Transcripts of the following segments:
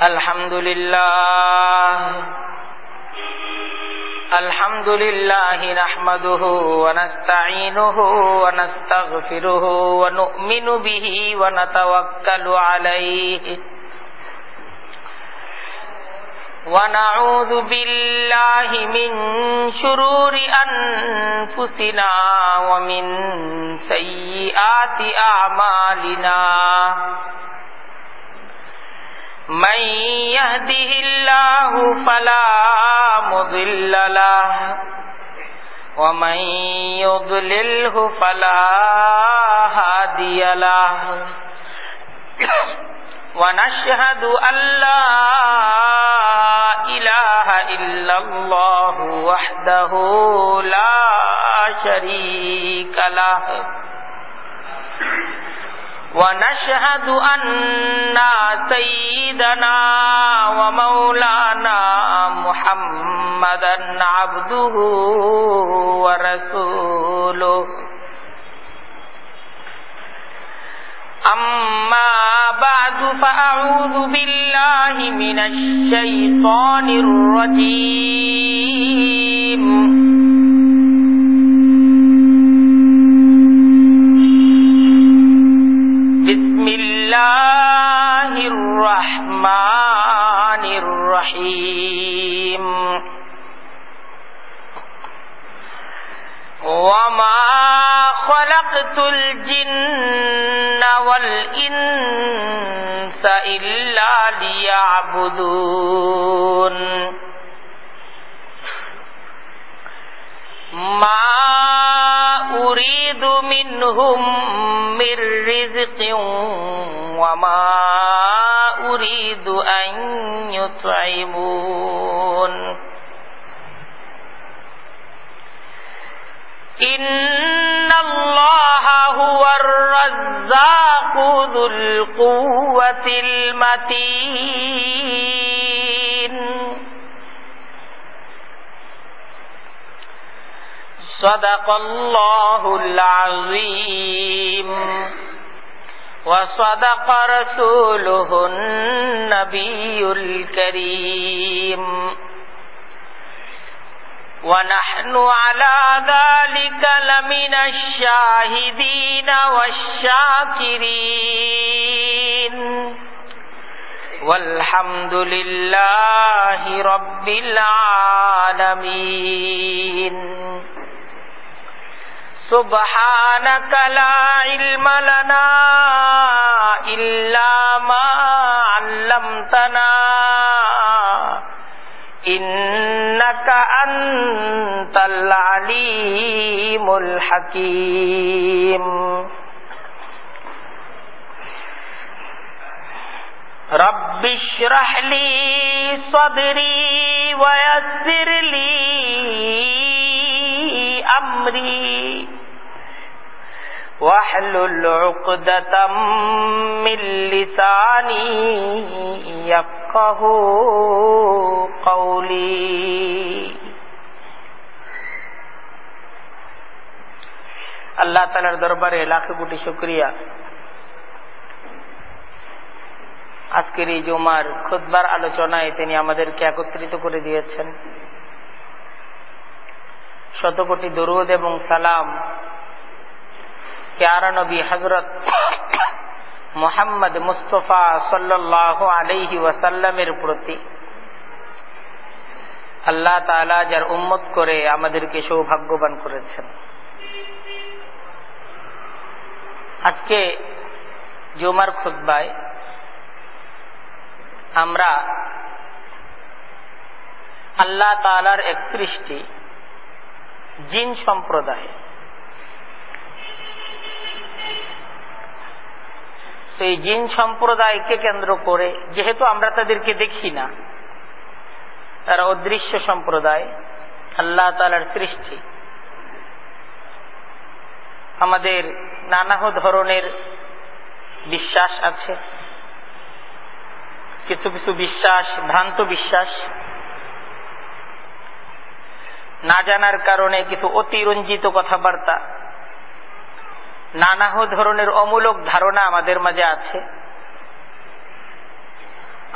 الحمد لله نحمده ونستعينه ونستغفره ونؤمن به ونتوكل عليه ونعوذ بالله من شرور أنفسنا ومن سيئات أعمالنا من يهده الله فلا مضل له ومن يضلله فلا هادي له ونشهد أن لا إله إلا الله وحده لا شريك له ونشهد أن سيدنا ومولانا محمدا عبده ورسوله أما بعد فأعوذ بالله من الشيطان الرجيم بسم الله الرحمن الرحيم وما خلقت الجن والإنس إلا ليعبدون ما أريد منهم من رزق وما أريد أن يطعمون إن الله هو الرزاق ذو القوة المتين صدق الله العظيم وصدق رسوله النبي الكريم ونحن على ذلك لمن الشاهدين والشاكرين والحمد لله رب العالمين سبحانك لا علم لنا إلا ما علمتنا إنك أنت العليم الحكيم رب اشرح لي صدري ويسر لي أمري واحلل عقدة من لساني يفقه قولي আল্লাহ তাআলার দরবারে লাখ কোটি শুকরিয়া। আজকের এই জুমার খুতবার আলোচনায় তিনি আমাদেরকে একত্রিত করে দিয়েছেন। শত কোটি দরুদ এবং সালাম প্যারা নবী হযরত মুহাম্মদ মুস্তাফা সাল্লাল্লাহু আলাইহি ওয়াসাল্লামের প্রতি। আল্লাহ তাআলা যার উম্মত করে আমাদেরকে সৌভাগ্যবান করেছেন। আজকে জুমার খুতবায় আমরা আল্লাহ তাআলার 31টি জিন সম্প্রদায়, সেই জিন সম্প্রদায়কে কেন্দ্র করে, যেহেতু আমরা তাদেরকে দেখি না, তারা অদৃশ্য সম্প্রদায়, আল্লাহ তাআলার সৃষ্টি, আমাদের নানা ধরনের বিশ্বাস আছে। কিছু কিছু বিশ্বাস ভ্রান্ত বিশ্বাস, না জানার কারণে কিছু অতিরঞ্জিত কথাবার্তা, নানা ধরনের অমূলক ধারণা আমাদের মাঝে আছে।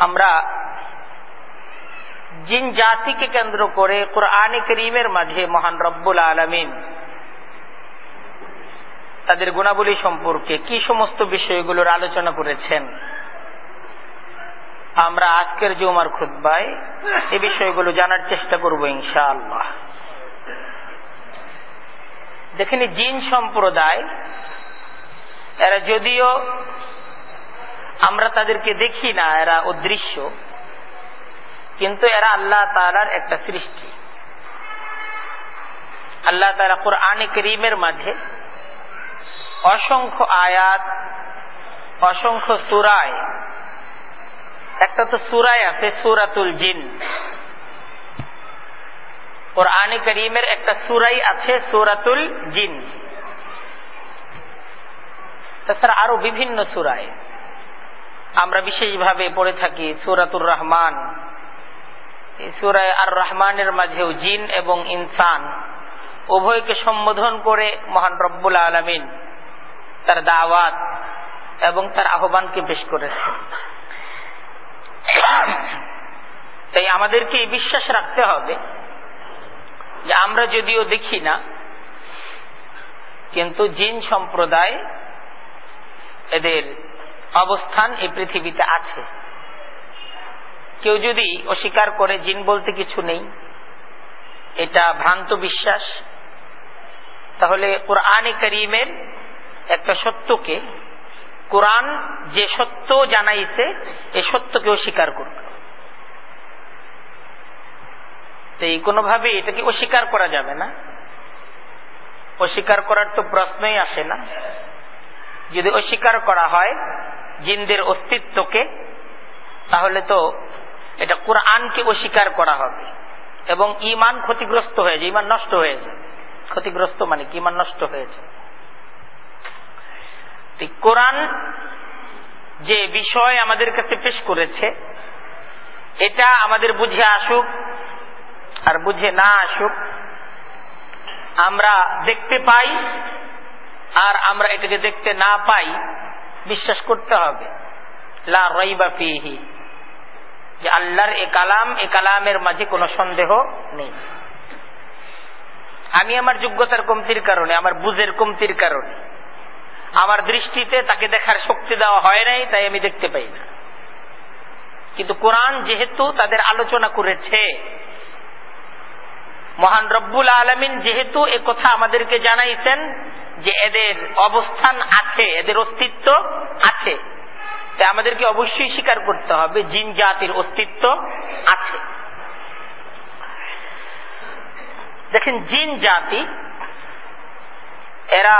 আমরা জিন জাতিকে কেন্দ্র করে কুরআনে কারীমের মাঝে মহান রব্বুল আলামিন তাদের গুণাবলী সম্পর্কে কি সমস্ত বিষয়গুলোর আলোচনা করেছেন, আমরা আজকের জুমার খুতবায় এই বিষয়গুলো জানার চেষ্টা করব ইনশাআল্লাহ। দেখেন, জিন সম্প্রদায় এরা যদিও আমরা তাদেরকে দেখি না, এরা অদৃশ্য, কিন্তু এরা আল্লাহ তাআলার একটা সৃষ্টি। আল্লাহ তাআলা কুরআনে কারীমের মাঝে অসংখ্য আয়াত, অসংখ্য সূরায়, একটা তো সূরায় আছে সূরাতুল জিন, কুরআনে কারীমের একটা সূরাই আছে সূরাতুল জিন। তাছাড়া আরো বিভিন্ন সূরায় আমরা বিশেষভাবে পড়ে থাকি সূরাতুর রহমান। এই সূরায়ে আর রহমানের মাঝেও জিন এবং ইনসান উভয়কে সম্বোধন করে মহান রব্বুল আলামিন তার দাওয়াত এবং তার আহ্বানকে পেশ করেছেন। তাই আমাদেরকে এই বিশ্বাস রাখতে হবে যে আমরা যদিও দেখি না, কিন্তু জিন সম্প্রদায় এদের অবস্থান এই পৃথিবীতে আছে। কেউ যদি অস্বীকার করে জিন বলতে কিছু নেই, এটা ভ্রান্ত বিশ্বাস, তাহলে কুরআনে কারীমের একটা সত্যকে, কোরআন যে সত্য জানাইছে এই সত্যকে অস্বীকার করবে। তাই কোনোভাবে এটাকে অস্বীকার করা যাবে না, অস্বীকার করার তো প্রশ্নই আসে না। যদি অস্বীকার করা হয় জিনদের অস্তিত্বকে, তাহলে তো এটা কোরআনকে অস্বীকার করা হবে এবং ঈমান ক্ষতিগ্রস্ত হয়ে যায়, ঈমান নষ্ট হয়ে যায়। ক্ষতিগ্রস্ত মানে কি? ঈমান নষ্ট হয়ে যায়। কোরআন যে বিষয় আমাদের কাছে পেশ করেছে, এটা আমাদের বুঝে আসুক আর বুঝে না আসুক, আমরা দেখতে পাই আর আমরা এটাকে দেখতে না পাই, বিশ্বাস করতে হবে লা রাইবা ফীহি, যে আল্লাহর এ কালামের মাঝে কোনো সন্দেহ নেই। আমি আমার যোগ্যতার কমতির কারণে, আমার বুঝের কমতির কারণে, আমার দৃষ্টিতে তাকে দেখার শক্তি দেওয়া হয় নাই, তাই আমি দেখতে পাই না। কিন্তু কোরআন যেহেতু তাদের আলোচনা করেছে, মহান রব্বুল আলামিন যেহেতু এ কথা আমাদেরকে জানাইছেন যে এদের অবস্থান আছে, এদের অস্তিত্ব আছে, তাই আমাদেরকে অবশ্যই স্বীকার করতে হবে জিন জাতির অস্তিত্ব আছে। দেখেন, জিন জাতি এরা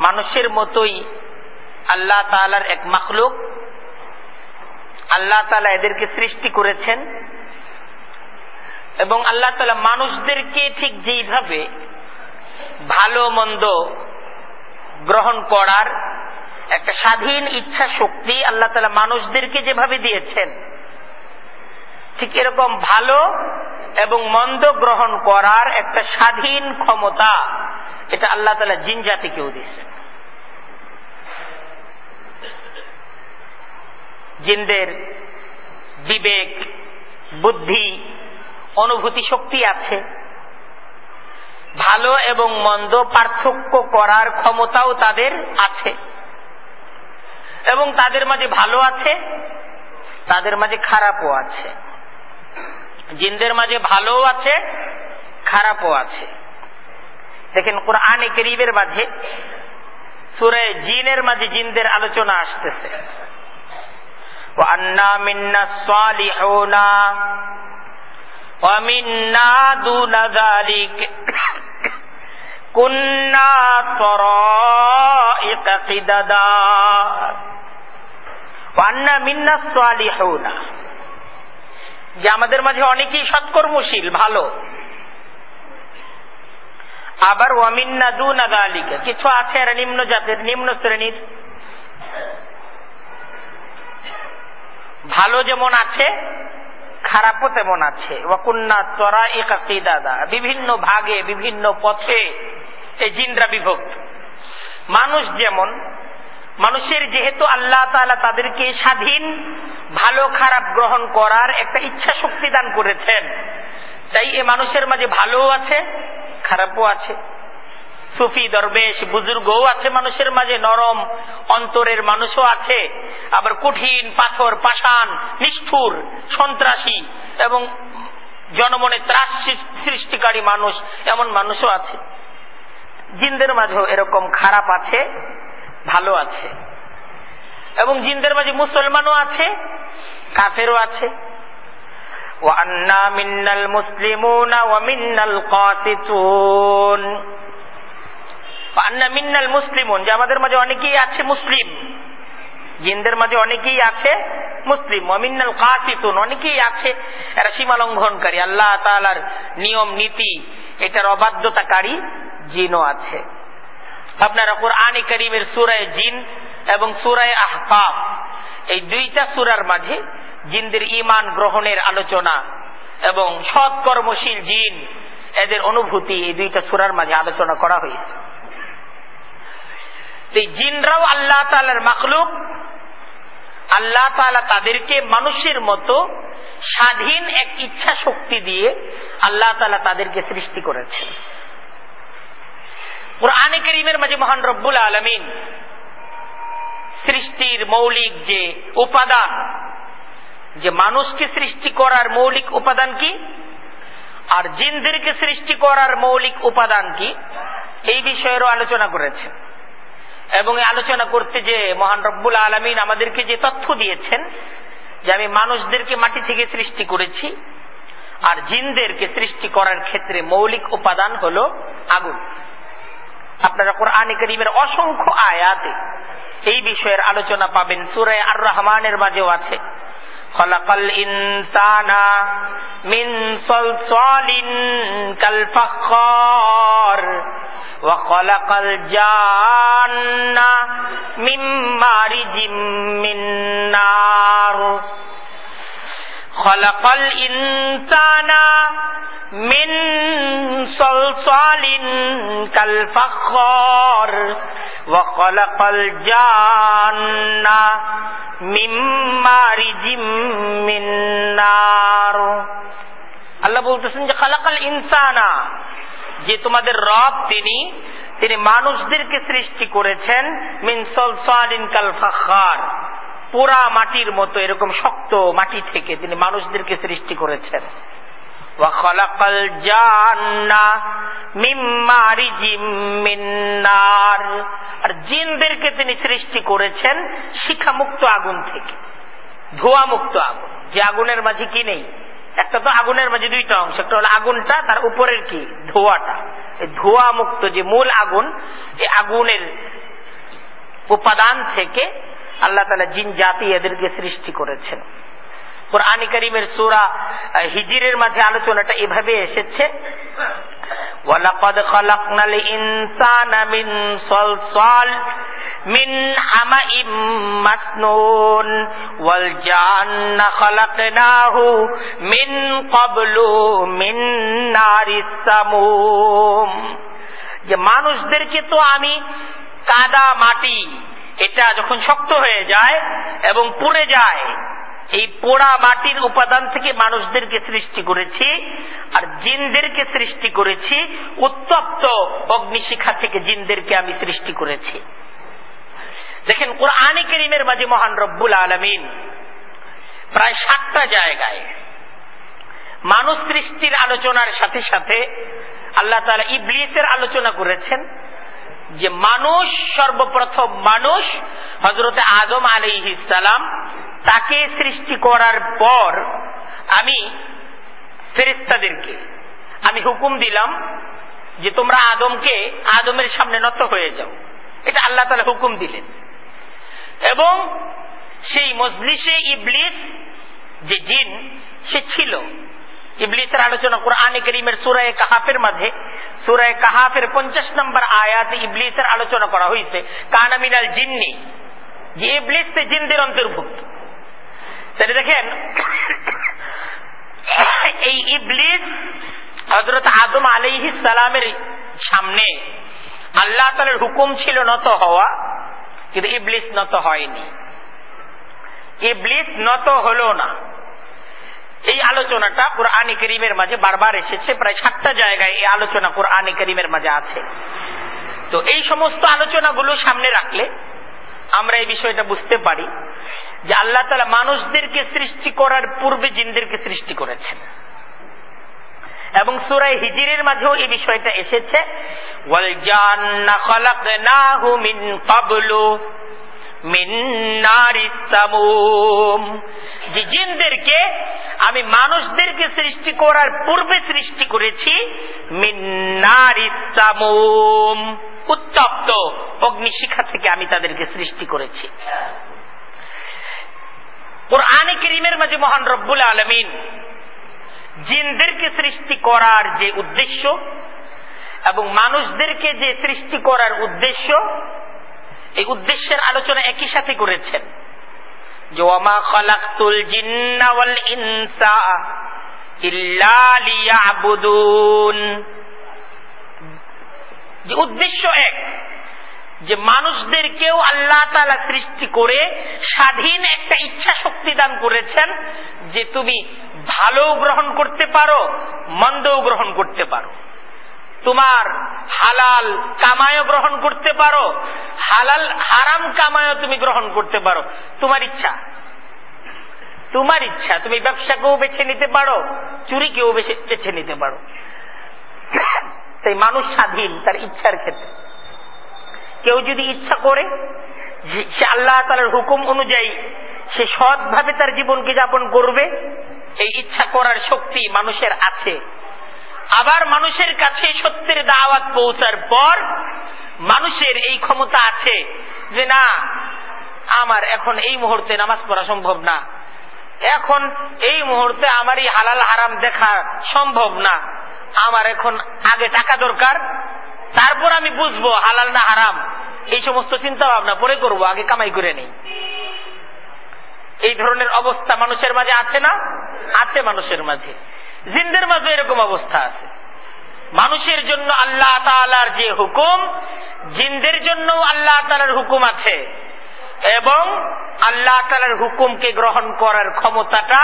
মানুষের মতোই আল্লাহ তাআলার এক মাখলুক। আল্লাহ তাআলা এদেরকে সৃষ্টি করেছেন এবং আল্লাহ তাআলা মানুষদেরকে ঠিক যেইভাবে ভালো মন্দ গ্রহণ করার একটা স্বাধীন ইচ্ছা শক্তি আল্লাহ তাআলা মানুষদেরকে যেভাবে দিয়েছেন, ঠিক এরকম ভালো এবং মন্দ গ্রহণ করার একটা স্বাধীন ক্ষমতা এটা আল্লাহ তাআলা জিন জাতিকেও দিয়েছেন। জিনদের বিবেক, বুদ্ধি, অনুভূতি শক্তি আছে, ভালো এবং মন্দ পার্থক্য করার ক্ষমতাও তাদের আছে, এবং তাদের মাঝে ভালো আছে, তাদের মাঝে খারাপও আছে। জিনদের মাঝে ভালোও আছে, খারাপও আছে। দেখেন, কুরআনে কারীমের মাঝে সূরা জিনের মাঝে জিনদের আলোচনা আসতেছে। ওয়া আন্না মিন্নাস সালিহুনা ওয়া মিন্না দুনা যালিক কুন্না তরাইকা কিদাদা ওয়া আন্না মিন্নাস সালিহুনা, যে আমাদের মাঝে অনেকেই সৎকর্মশীল, ভালো, আবার ওয়া মিন্না দুনা যালিকা, কিছু আছে এরা নিম্ন জাতের, নিম্ন শ্রেণীর। ভালো যেমন আছে, খারাপও তেমন আছে। ওয়া কুন্না তরাইকা কিদাদা, বিভিন্ন ভাগে বিভিন্ন পথে এই জিনরা বিভক্ত। মানুষ যেমন, মানুষের যেহেতু আল্লাহ তাআলা তাদেরকে স্বাধীন ভালো খারাপ গ্রহণ করার একটা ইচ্ছা শক্তি দান করেছেন। তাই এ মানুষের মাঝে ভালোও আছে, খারাপও আছে। সুফি দরবেশ বুজুর্গও আছে মানুষের মাঝে, নরম অন্তরের মানুষও আছে, আবার কঠিন পাথর পাষাণ নিষ্ঠুর সন্ত্রাসী এবং জনমনে ত্রাস সৃষ্টিকারী মানুষ, এমন মানুষও আছে। জিনদের মাঝেও এরকম খারাপ আছে, ভালো আছে। এবং জিনদের মাঝে মুসলমানও আছে, কাফেরও আছে। ওয়ান্না মিন্নাল মুসলিমুনা ওয়া মিন্নাল কাসিতুন। ওয়ান্না মিন্নাল মুসলিমুন, যে আমাদের মাঝে অনেকেই আছে মুসলিম, জিনদের মাঝে অনেকেই আছে মুসলিম। ওয়া মিন্নাল কাসিতুন, অনেকেই আছে এরা সীমা লঙ্ঘনকারী, আল্লাহ তাআলার নিয়ম নীতি এটার অবাধ্যতাকারী জিনও আছে। আপনারা কুরআনে কারীমের সূরা জিন এবং সূরা আহকাফ, এই দুইটা সূরার মাঝে জিনদের ঈমান গ্রহণের আলোচনা এবং সৎ কর্মশীল জিন এদের অনুভূতি এই দুইটা সূরার মাঝে আলোচনা করা হয়েছে। এই জিনরাও আল্লাহ তাআলার মাখলুক। আল্লাহ তাআলা তাদেরকে মানুষের মতো স্বাধীন এক ইচ্ছা শক্তি দিয়ে আল্লাহ তাআলা তাদেরকে সৃষ্টি করেছেন। কুরআনে কারীমের মাঝে মহান রব্বুল আলামিন সৃষ্টির মৌলিক যে উপাদান, যে মানুষকে সৃষ্টি করার মৌলিক উপাদান কি আর জিনদেরকে সৃষ্টি করার মৌলিক উপাদান কি, এই বিষয়েরও আলোচনা করেছেন। এবং এই আলোচনা করতে যে মহান রব্বুল আলামিন আমাদেরকে যে তথ্য দিয়েছেন যে আমি মানুষদেরকে মাটি থেকে সৃষ্টি করেছি আর জিনদেরকে সৃষ্টি করার ক্ষেত্রে মৌলিক উপাদান হলো আগুন। আপনারা কুরআনে কারীমের অসংখ্য আয়াতে এই বিষয়ের আলোচনা পাবেন। সূরা আর রহমানের মাঝেও আছে, খলাকাল ইনসানা মিন সালসালিন কাল ফাখখার ওয়া খলাকাল জান্না মিন মারিজিম মিন নার। খলাকাল ইনসানা মিন সালসালিন কাল ফাখখার ওয়া খলাকাল জান্না মিন মারিজিম মিন নার। আল্লাহ বলতেছেন যে খলাকাল ইনসানা, যে তোমাদের রব তিনি মানুষদেরকে সৃষ্টি করেছেন মিন সালসালিন কাল ফাখখার, পোড়া মাটির মতো এরকম শক্ত মাটি থেকে তিনি মানুষদেরকে সৃষ্টি করেছেন। ওয়া খলাকাল জান্না মিন মারিজিম মিন নার, আর জিনদেরকে তিনি সৃষ্টি করেছেন শিখামুক্ত আগুন থেকে, ধোঁয়া মুক্ত আগুন। যে আগুনের মাঝে কি নেই, একটা তো আগুনের মাঝে দুইটা অংশ, একটা হলো আগুনটা, তার উপরের কি ধোঁয়াটা। এই ধোঁয়া মুক্ত যে মূল আগুন, এই আগুনের উপাদান থেকে আল্লাহ তাআলা জিন জাতি এদেরকে সৃষ্টি করেছেন। কুরআনে কারীমের সূরা হিজরের মাঝে আলোচনাটা এভাবে এসেছে, ওয়ালাকাদ খালাকনাল ইনসানা মিন সালসাল মিন হামাইম মাসনুন ওয়াল জান্না খালাকনাহু মিন ক্বাবলু মিন নারিস সামুম। যে মানুষদেরকে তো আমি কাদা মাটি, এটা যখন শক্ত হয়ে যায় এবং পুড়ে যায়, এই পোড়া মাটির উপাদান থেকে মানুষদেরকে সৃষ্টি করেছি, আর জিনদেরকে সৃষ্টি করেছি উত্তপ্ত অগ্নিশিখা থেকে জিনদেরকে আমি সৃষ্টি করেছি। দেখেন কুরআনে কারীমের মাঝে মহান রব্বুল আলামিন প্রায় 7টা জায়গায় মানুষ সৃষ্টির আলোচনার সাথে সাথে আল্লাহ তাআলা ইবলিসের আলোচনা করেছেন। যে মানুষ, সর্বপ্রথম মানুষ হযরত আদম আলাইহিস সালাম, তাকে সৃষ্টি করার পর আমি ফেরেশতাদেরকে আমি হুকুম দিলাম যে তোমরা আদমের সামনে নত হয়ে যাও। এটা আল্লাহ তাআলা হুকুম দিলেন। এবং সেই মজলিসে ইবলিস যে জিন সে ছিল। ইবলিসের আলোচনা কুরআনে কারীমের সূরা কাহাফের মাঝে, সূরা কাহাফের 50 নম্বর আয়াতে ইবলিসের আলোচনা করা হয়েছে। কানা মিনাল জিন্নি, যে ইবলিস জিনদের অন্তর্ভুক্ত। তাহলে দেখেন এই ইবলিস হযরত আদম আলাইহিস সালামের সামনে আল্লাহ তাআলার হুকুম ছিল নত হওয়া, কিন্তু ইবলিস নত হয়নি। ইবলিস নত হলো না। এই আলোচনাটা কুরআনে কারীমের মাঝে বারবার এসেছে, প্রায় 7টা জায়গায় এই আলোচনা কুরআনে কারীমের মাঝে আছে। তো এই সমস্ত আলোচনাগুলো সামনে রাখলে আমরা এই বিষয়টা বুঝতে পারি যে আল্লাহ তাআলা মানুষদেরকে সৃষ্টি করার পূর্বে জিনদেরকে সৃষ্টি করেছেন। এবং সূরা হিজরের মাঝেও এই বিষয়টা এসেছে, ওয়াল জান্না খালাকনাহু মিন ক্বাবলু মিন নারিস সামুম, যে জিনদেরকে আমি মানুষদেরকে সৃষ্টি করার পূর্বে সৃষ্টি করেছি মিন নারিস সামুম, উত্তপ্ত অগ্নিশিখা থেকে আমি তাদেরকে সৃষ্টি করেছি। কুরআনে কারীমের মাঝে মহান রব্বুল আলামিন জিনদেরকে সৃষ্টি করার যে উদ্দেশ্য এবং মানুষদেরকে যে সৃষ্টি করার উদ্দেশ্য, এই উদ্দেশ্যের আলোচনা একই সাথে করেছেন। যে ওয়ামা খালাকতুল জিন্না ওয়াল ইনসা ইল্লা লিয়াবুদুন, যে উদ্দেশ্য এক, যে মানুষদেরকেও আল্লাহ তাআলা সৃষ্টি করে স্বাধীন একটা ইচ্ছা শক্তি দান করেছেন, যে তুমি ভালো গ্রহণ করতে পারো, মন্দও গ্রহণ করতে পারো, তোমার হালাল কামায়ও গ্রহণ করতে পারো, হালাল হারাম কামায়ও তুমি গ্রহণ করতে পারো, তোমার ইচ্ছা। তোমার ইচ্ছা, তুমি ব্যবসাকেও বেছে নিতে পারো, চুরিকেও বেছে নিতে পারো। তাই মানুষ স্বাধীন তার ইচ্ছার ক্ষেত্রে। কেউ যদি ইচ্ছা করে সে আল্লাহ তাআলার হুকুম অনুযায়ী সে সৎভাবে তার জীবনকে যাপন করবে, এই ইচ্ছা করার শক্তি মানুষের আছে। আবার মানুষের কাছে সত্যের দাওয়াত পৌঁছার পর মানুষের এই ক্ষমতা আছে যে না, আমার এখন এই মুহূর্তে নামাজ পড়া সম্ভব না, এখন এই মুহূর্তে আমার এই হালাল হারাম দেখা সম্ভব না, আমার এখন আগে টাকা দরকার, তারপর আমি বুঝবো হালাল না হারাম, এই সমস্ত চিন্তা ভাবনা পরে করবো, আগে কামাই করে নেই। এই ধরনের অবস্থা মানুষের মাঝে আছে না? আছে মানুষের মাঝে। জিনদের মাঝে এরকম অবস্থা আছে। মানুষের জন্য আল্লাহ তাআলার যে হুকুম, জিনদের জন্য আল্লাহ তাআলার হুকুম আছে, এবং আল্লাহ তাআলার হুকুমকে গ্রহণ করার ক্ষমতাটা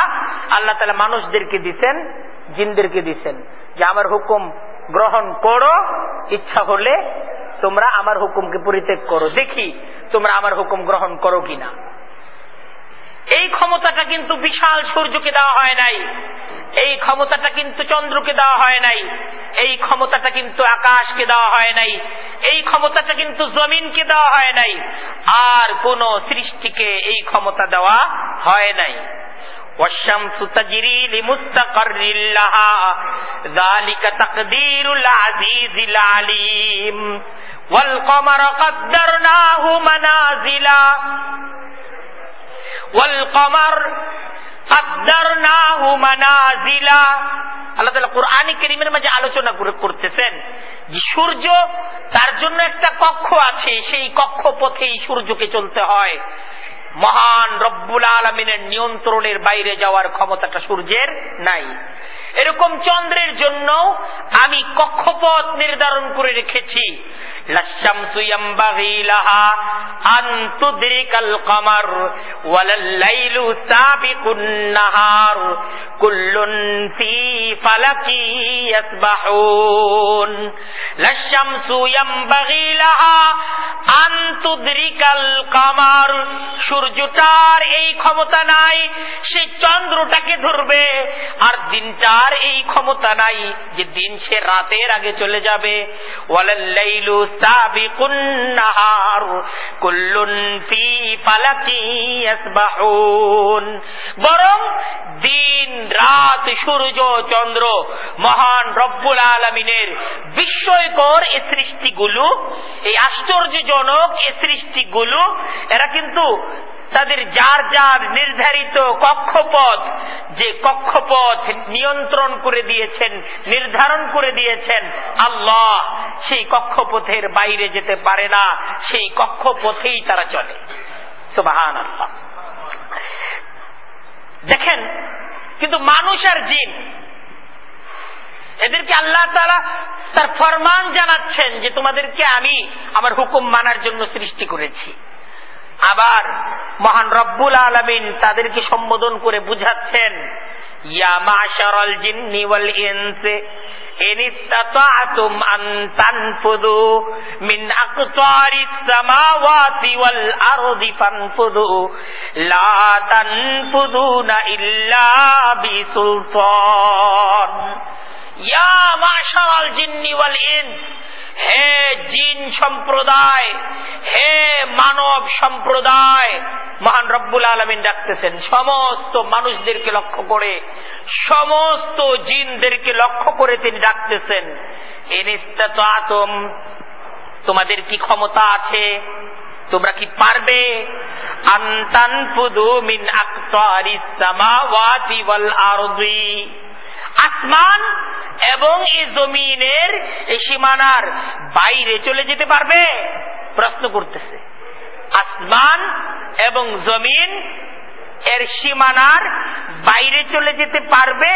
আল্লাহ তাআলা মানুষদেরকে দিবেন, জিনদেরকে দিবেন, যে আমার হুকুম গ্রহণ করো, ইচ্ছা হলে তোমরা আমার হুকুমকে পরিত্যাগ করো, দেখি তোমরা আমার হুকুম গ্রহণ করো কিনা। এই ক্ষমতাটা কিন্তু বিশাল সূর্যকে দেওয়া হয় নাই, এই ক্ষমতাটা কিন্তু চন্দ্রকে দেওয়া হয় নাই, এই ক্ষমতাটা কিন্তু আকাশকে দেওয়া হয় নাই, এই ক্ষমতাটা কিন্তু জমিনকে দেওয়া হয় নাই, আর কোন সৃষ্টিকে এই ক্ষমতা দেওয়া হয় নাই। والشمس تجري لمستقر لها ذلك تقدير العزيز العليم والقمر قدرناه منازلا والقمر قدرناه منازلا। আল্লাহ তাআলা কুরআনে কারীমের মাঝে আলোচনা করতেছেন যে সূর্য, তার জন্য একটা কক্ষ আছে, সেই কক্ষপথেই সূর্যকে চলতে হয়। মহান রব্বুল আলামিনের নিয়ন্ত্রণের বাইরে যাওয়ার ক্ষমতাটা সূর্যের নাই। এরকম চন্দ্রের জন্য আমি কক্ষপথ নির্ধারণ করে রেখেছি। লাশ-শামসু ইয়ামবাগি লাহা আন তুদরিকাল কমার ওয়ালাল লাইলু সাবিকুন নাহার কুল্লুন ফি ফালাকি ইয়াসবাহুন। লাশ-শামসু ইয়ামবাগি লাহা আন তুদরিকাল কমার, সূর্যটার এই ক্ষমতা নাই সে চন্দ্রটাকে ধরবে, আর দিনটার এই ক্ষমতা নাই যে দিন সে রাতের আগে চলে যাবে। ওয়ালাল লাইলু সাবিকুন নাহার কুল্লুন ফি ফালাকি ইয়াসবাহুন, বরং দিন রাত সূর্য চন্দ্র মহান রব্বুল আলামিনের বিস্ময়কর এই সৃষ্টিগুলো, এই আশ্চর্যজনক এই সৃষ্টিগুলো, এরা কিন্তু তাদের যার যার নির্ধারিত কক্ষপথ, যে কক্ষপথ নিয়ন্ত্রণ করে দিয়েছেন, নির্ধারণ করে দিয়েছেন আল্লাহ, সেই কক্ষপথের বাইরে যেতে পারে না, সেই কক্ষপথেই তারা চলে। সুবহানাল্লাহ। দেখেন, কিন্তু মানুষ আর জিন, এদেরকে আল্লাহ তাআলা তার ফরমান জানাচ্ছেন যে তোমাদেরকে আমি আমার হুকুম মানার জন্য সৃষ্টি করেছি। আবার মহান রব্বুল আলামিন তাদেরকে সম্বোধন করে বুঝাচ্ছেন, ইয়া মাশারাল জিন্নি ওয়াল ইনসি ইন ইসতাতা'তুম আন তানফুযু মিন আকতারিস সামাওয়াতি ওয়াল আরদি ফানফুযু লা তানফুযুনা ইল্লা বিসুলতান। ইয়া মাশারাল জিন্নি ওয়াল ইনস, হে জিন সম্প্রদায়, হে মানব সম্প্রদায়। মহান রব্বুল আলামিন ডাকতেছেন সমস্ত মানুষদেরকে লক্ষ্য করে, সমস্ত জিনদেরকে লক্ষ্য করে তিনি ডাকতেছেন, ইন ইসতাতা'তুম, তোমাদের কি ক্ষমতা আছে, তোমরা কি পারবে, আন তানফুযু মিন আকতারিস সামাওয়াতি ওয়াল আরদি, আসমান এবং এই জমিনের এই সীমানার বাইরে চলে যেতে পারবে? প্রশ্ন করতেছে, আসমান এবং জমিন এর সীমানার বাইরে চলে যেতে পারবে?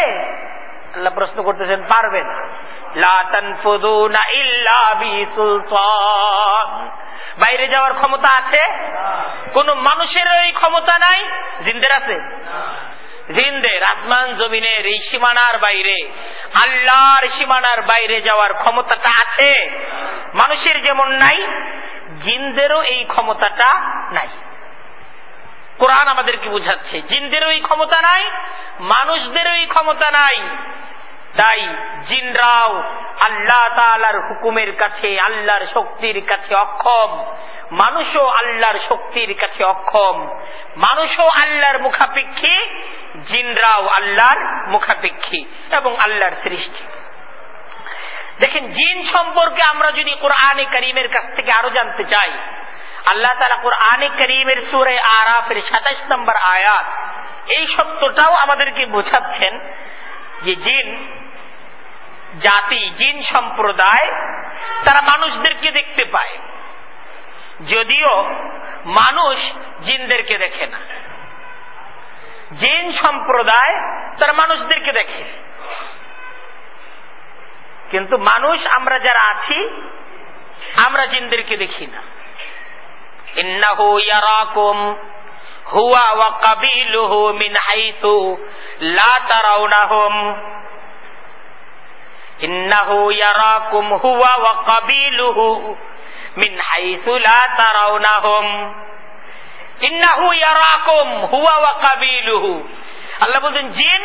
আল্লাহ প্রশ্ন করতেছেন, পারবেন। লা তানফুযুনা ইল্লা বিসুলতান, বাইরে যাওয়ার ক্ষমতা আছে? কোন মানুষের এই ক্ষমতা নাই। জিনদের আছে? জিনদের আসমান জমিনের এই সীমানার বাইরে, আল্লাহর সীমানার বাইরে যাওয়ার ক্ষমতাটা আছে। মানুষের যেমন নাই, জিনদেরও এই ক্ষমতাটা নাই। কোরআন আমাদেরকে বুঝাচ্ছে জিনদেরও এই ক্ষমতা নাই, মানুষদেরও এই ক্ষমতা নাই। তাই জিনরাও আল্লাহ তাআলার হুকুমের কাছে, আল্লাহর শক্তির কাছে অক্ষম। মানুষও আল্লাহর শক্তির কাছে অক্ষম। মানুষও আল্লাহর মুখাপেক্ষী, জিনরাও আল্লাহর মুখাপেক্ষী এবং আল্লাহর সৃষ্টি। দেখেন, জিন সম্পর্কে আমরা যদি কোরআনে কারীমের কাছ থেকে আরো জানতে চাই, আল্লাহ তাআলা কোরআনে কারীমের সূরা আরাফের 27 নম্বর আয়াত এই সত্যটাও আমাদেরকে বোঝাচ্ছেন যে জিন জাতি, জিন সম্প্রদায় তারা মানুষদেরকে দেখতে পায়, যদিও মানুষ জিনদেরকে দেখে না। জিন সম্প্রদায় তারা মানুষদেরকে দেখে, কিন্তু মানুষ আমরা যারা আছি আমরা জিনদেরকে দেখি না। ইন্নাহু ইয়ারাকুম হুয়া ওয়া কাবিলুহু মিন হাইতু লা তারাউনাহুম। ইন্নাহু ইয়ারাকুম হুয়া ওয়া কাবিলুহু মিন হাইতু লা তারাউনাহুম। ইন্নাহু ইয়ারাকুম হুয়া ওয়া কাবিলুহু। আল্লাহ বলেন জিন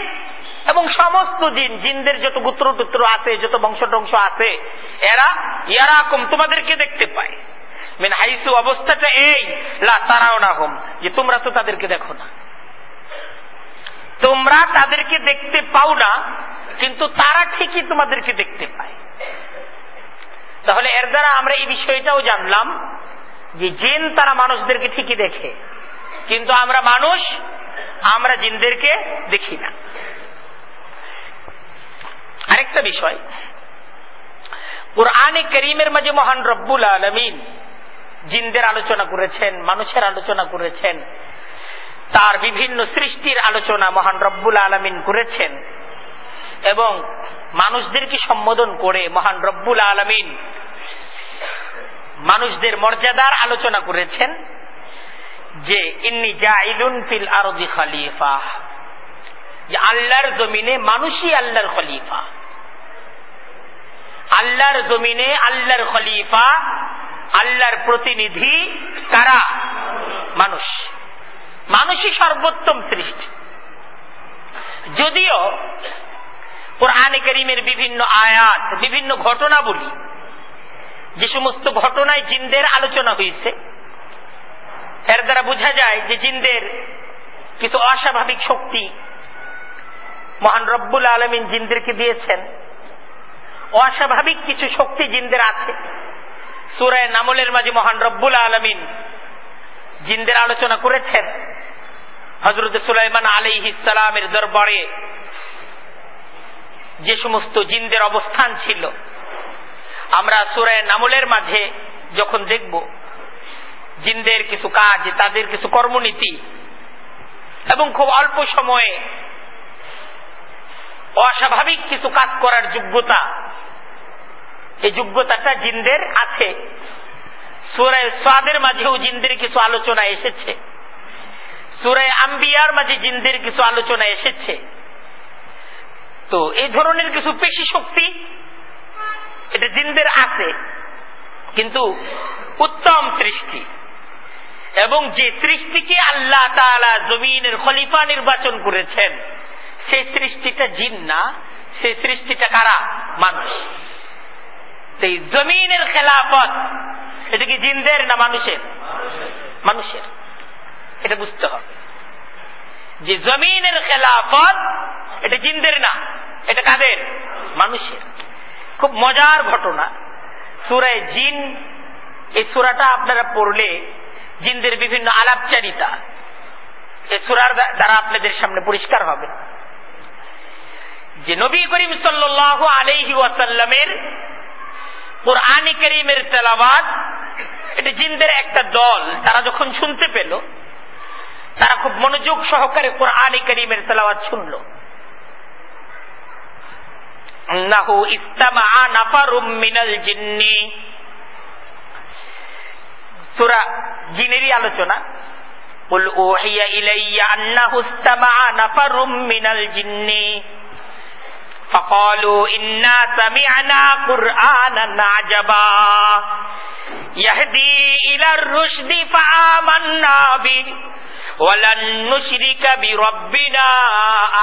এবং সমস্ত জিন, জিনদের যত গোত্র টুত্র আছে, যত বংশ টংশ আছে, এরা ইয়ারাকুম তোমাদেরকে দেখতে পায়। মিন হাইসু অবস্থাটা এই, লা তারাউনাহুম, যে তোমরা তো তাদেরকে দেখো না, তোমরা তাদেরকে দেখতে পাও না, কিন্তু তারা ঠিকই তোমাদেরকে দেখতে পায়। তাহলে এর দ্বারা আমরা এই বিষয়টাও জানলাম যে জিন তারা মানুষদেরকে ঠিকই দেখে, কিন্তু আমরা মানুষ, আমরা জিনদেরকে দেখি না। আরেকটা বিষয়, কুরআনে কারীমের মাঝে মহান রব্বুল আলামিন জিনদের আলোচনা করেছেন, মানুষের আলোচনা করেছেন, তার বিভিন্ন সৃষ্টির আলোচনা মহান রব্বুল আলামিন করেছেন, এবং মানুষদেরকে সম্বোধন করে মহান রব্বুল আলামিন মানুষদের মর্যাদার আলোচনা করেছেন যে ইন্নী জাইলুন ফিল আরদি খলিফা, যে আল্লাহর জমিনে মানুষই আল্লাহর খলিফা। আল্লাহর জমিনে আল্লাহর খলিফা, আল্লাহর প্রতিনিধি কারা? মানুষ। মানুষই সর্বোত্তম সৃষ্টি। যদিও কোরআনে কারীমের বিভিন্ন আয়াত, বিভিন্ন ঘটনাবলী, যে সমস্ত ঘটনায় জিনদের আলোচনা হয়েছে, এর দ্বারা বোঝা যায় যে জিনদের কিছু অস্বাভাবিক শক্তি মহান রব্বুল আলামিন জিনদেরকে দিয়েছেন। অস্বাভাবিক কিছু শক্তি জিনদের আছে। সূরা নামলের মাঝে মহান রব্বুল আলামিন জিনদের আলোচনা করেছেন। হযরত সুলাইমান আলাইহিস সালামের দরবারে যে সমস্ত জিনদের অবস্থান ছিল, আমরা সূরা নামলের মাঝে যখন দেখব জিনদের কিছু কাজ, তাদের কিছু কর্মনীতি, এবং খুব অল্প সময়ে অস্বাভাবিক কিছু কাজ করার যোগ্যতা, এই যোগ্যতাটা জিনদের আছে। সূরা সাদের মাঝেও জিনদের কিছু আলোচনা এসেছে, সূরা আম্বিয়ার মাঝে জিনদের কিছু আলোচনা এসেছে। তো এই ধরনের কিছু পেশি শক্তি এটা জিনদের আছে, কিন্তু উত্তম সৃষ্টি, এবং যে সৃষ্টিকে আল্লাহ তাআলা জমিনের খলিফা নির্বাচন করেছেন সেই সৃষ্টিটা জিন না, সেই সৃষ্টিটা কারা? মানুষ। এই জমিনের খেলাফত এটা কি জিনদের না মানুষের? মানুষের। এটা বুঝতে হবে যে জমিনের খেলাফত এটা জিনদের না, এটা কাদের? মানুষের। খুব মজার ঘটনা, সূরা জিন, এই সূরাটা আপনারা পড়লে জিনদের বিভিন্ন আলাপচারিতা এই সূরার দ্বারা আপনাদের সামনে পরিষ্কার হবে যে নবী করিম সাল্লাল্লাহু আলাইহি ওয়াসাল্লামের কুরআন কারীমের তেলাওয়াত এটা জিনদের একটা দল, তারা যখন শুনতে পেল তারা খুব মনোযোগ সহকারে কুরআন কারীমের তেলাওয়াত শুনল। আন্নাহু ইসতামাআ নাফারুম মিনাল জিন্নি, সূরা জিনেরই আলোচনা। কুল উহিয়া ইলাইয়া আন্নাহু ইসতামাআ নাফারুম মিনাল জিন্নি ফাকালু ইন্না সামি'না কুরআনান আজাবা ইয়াহদি ইলার রুশদি ফাআমান্না বিহি ওয়ালান নুশরিকা বিরাব্বিনা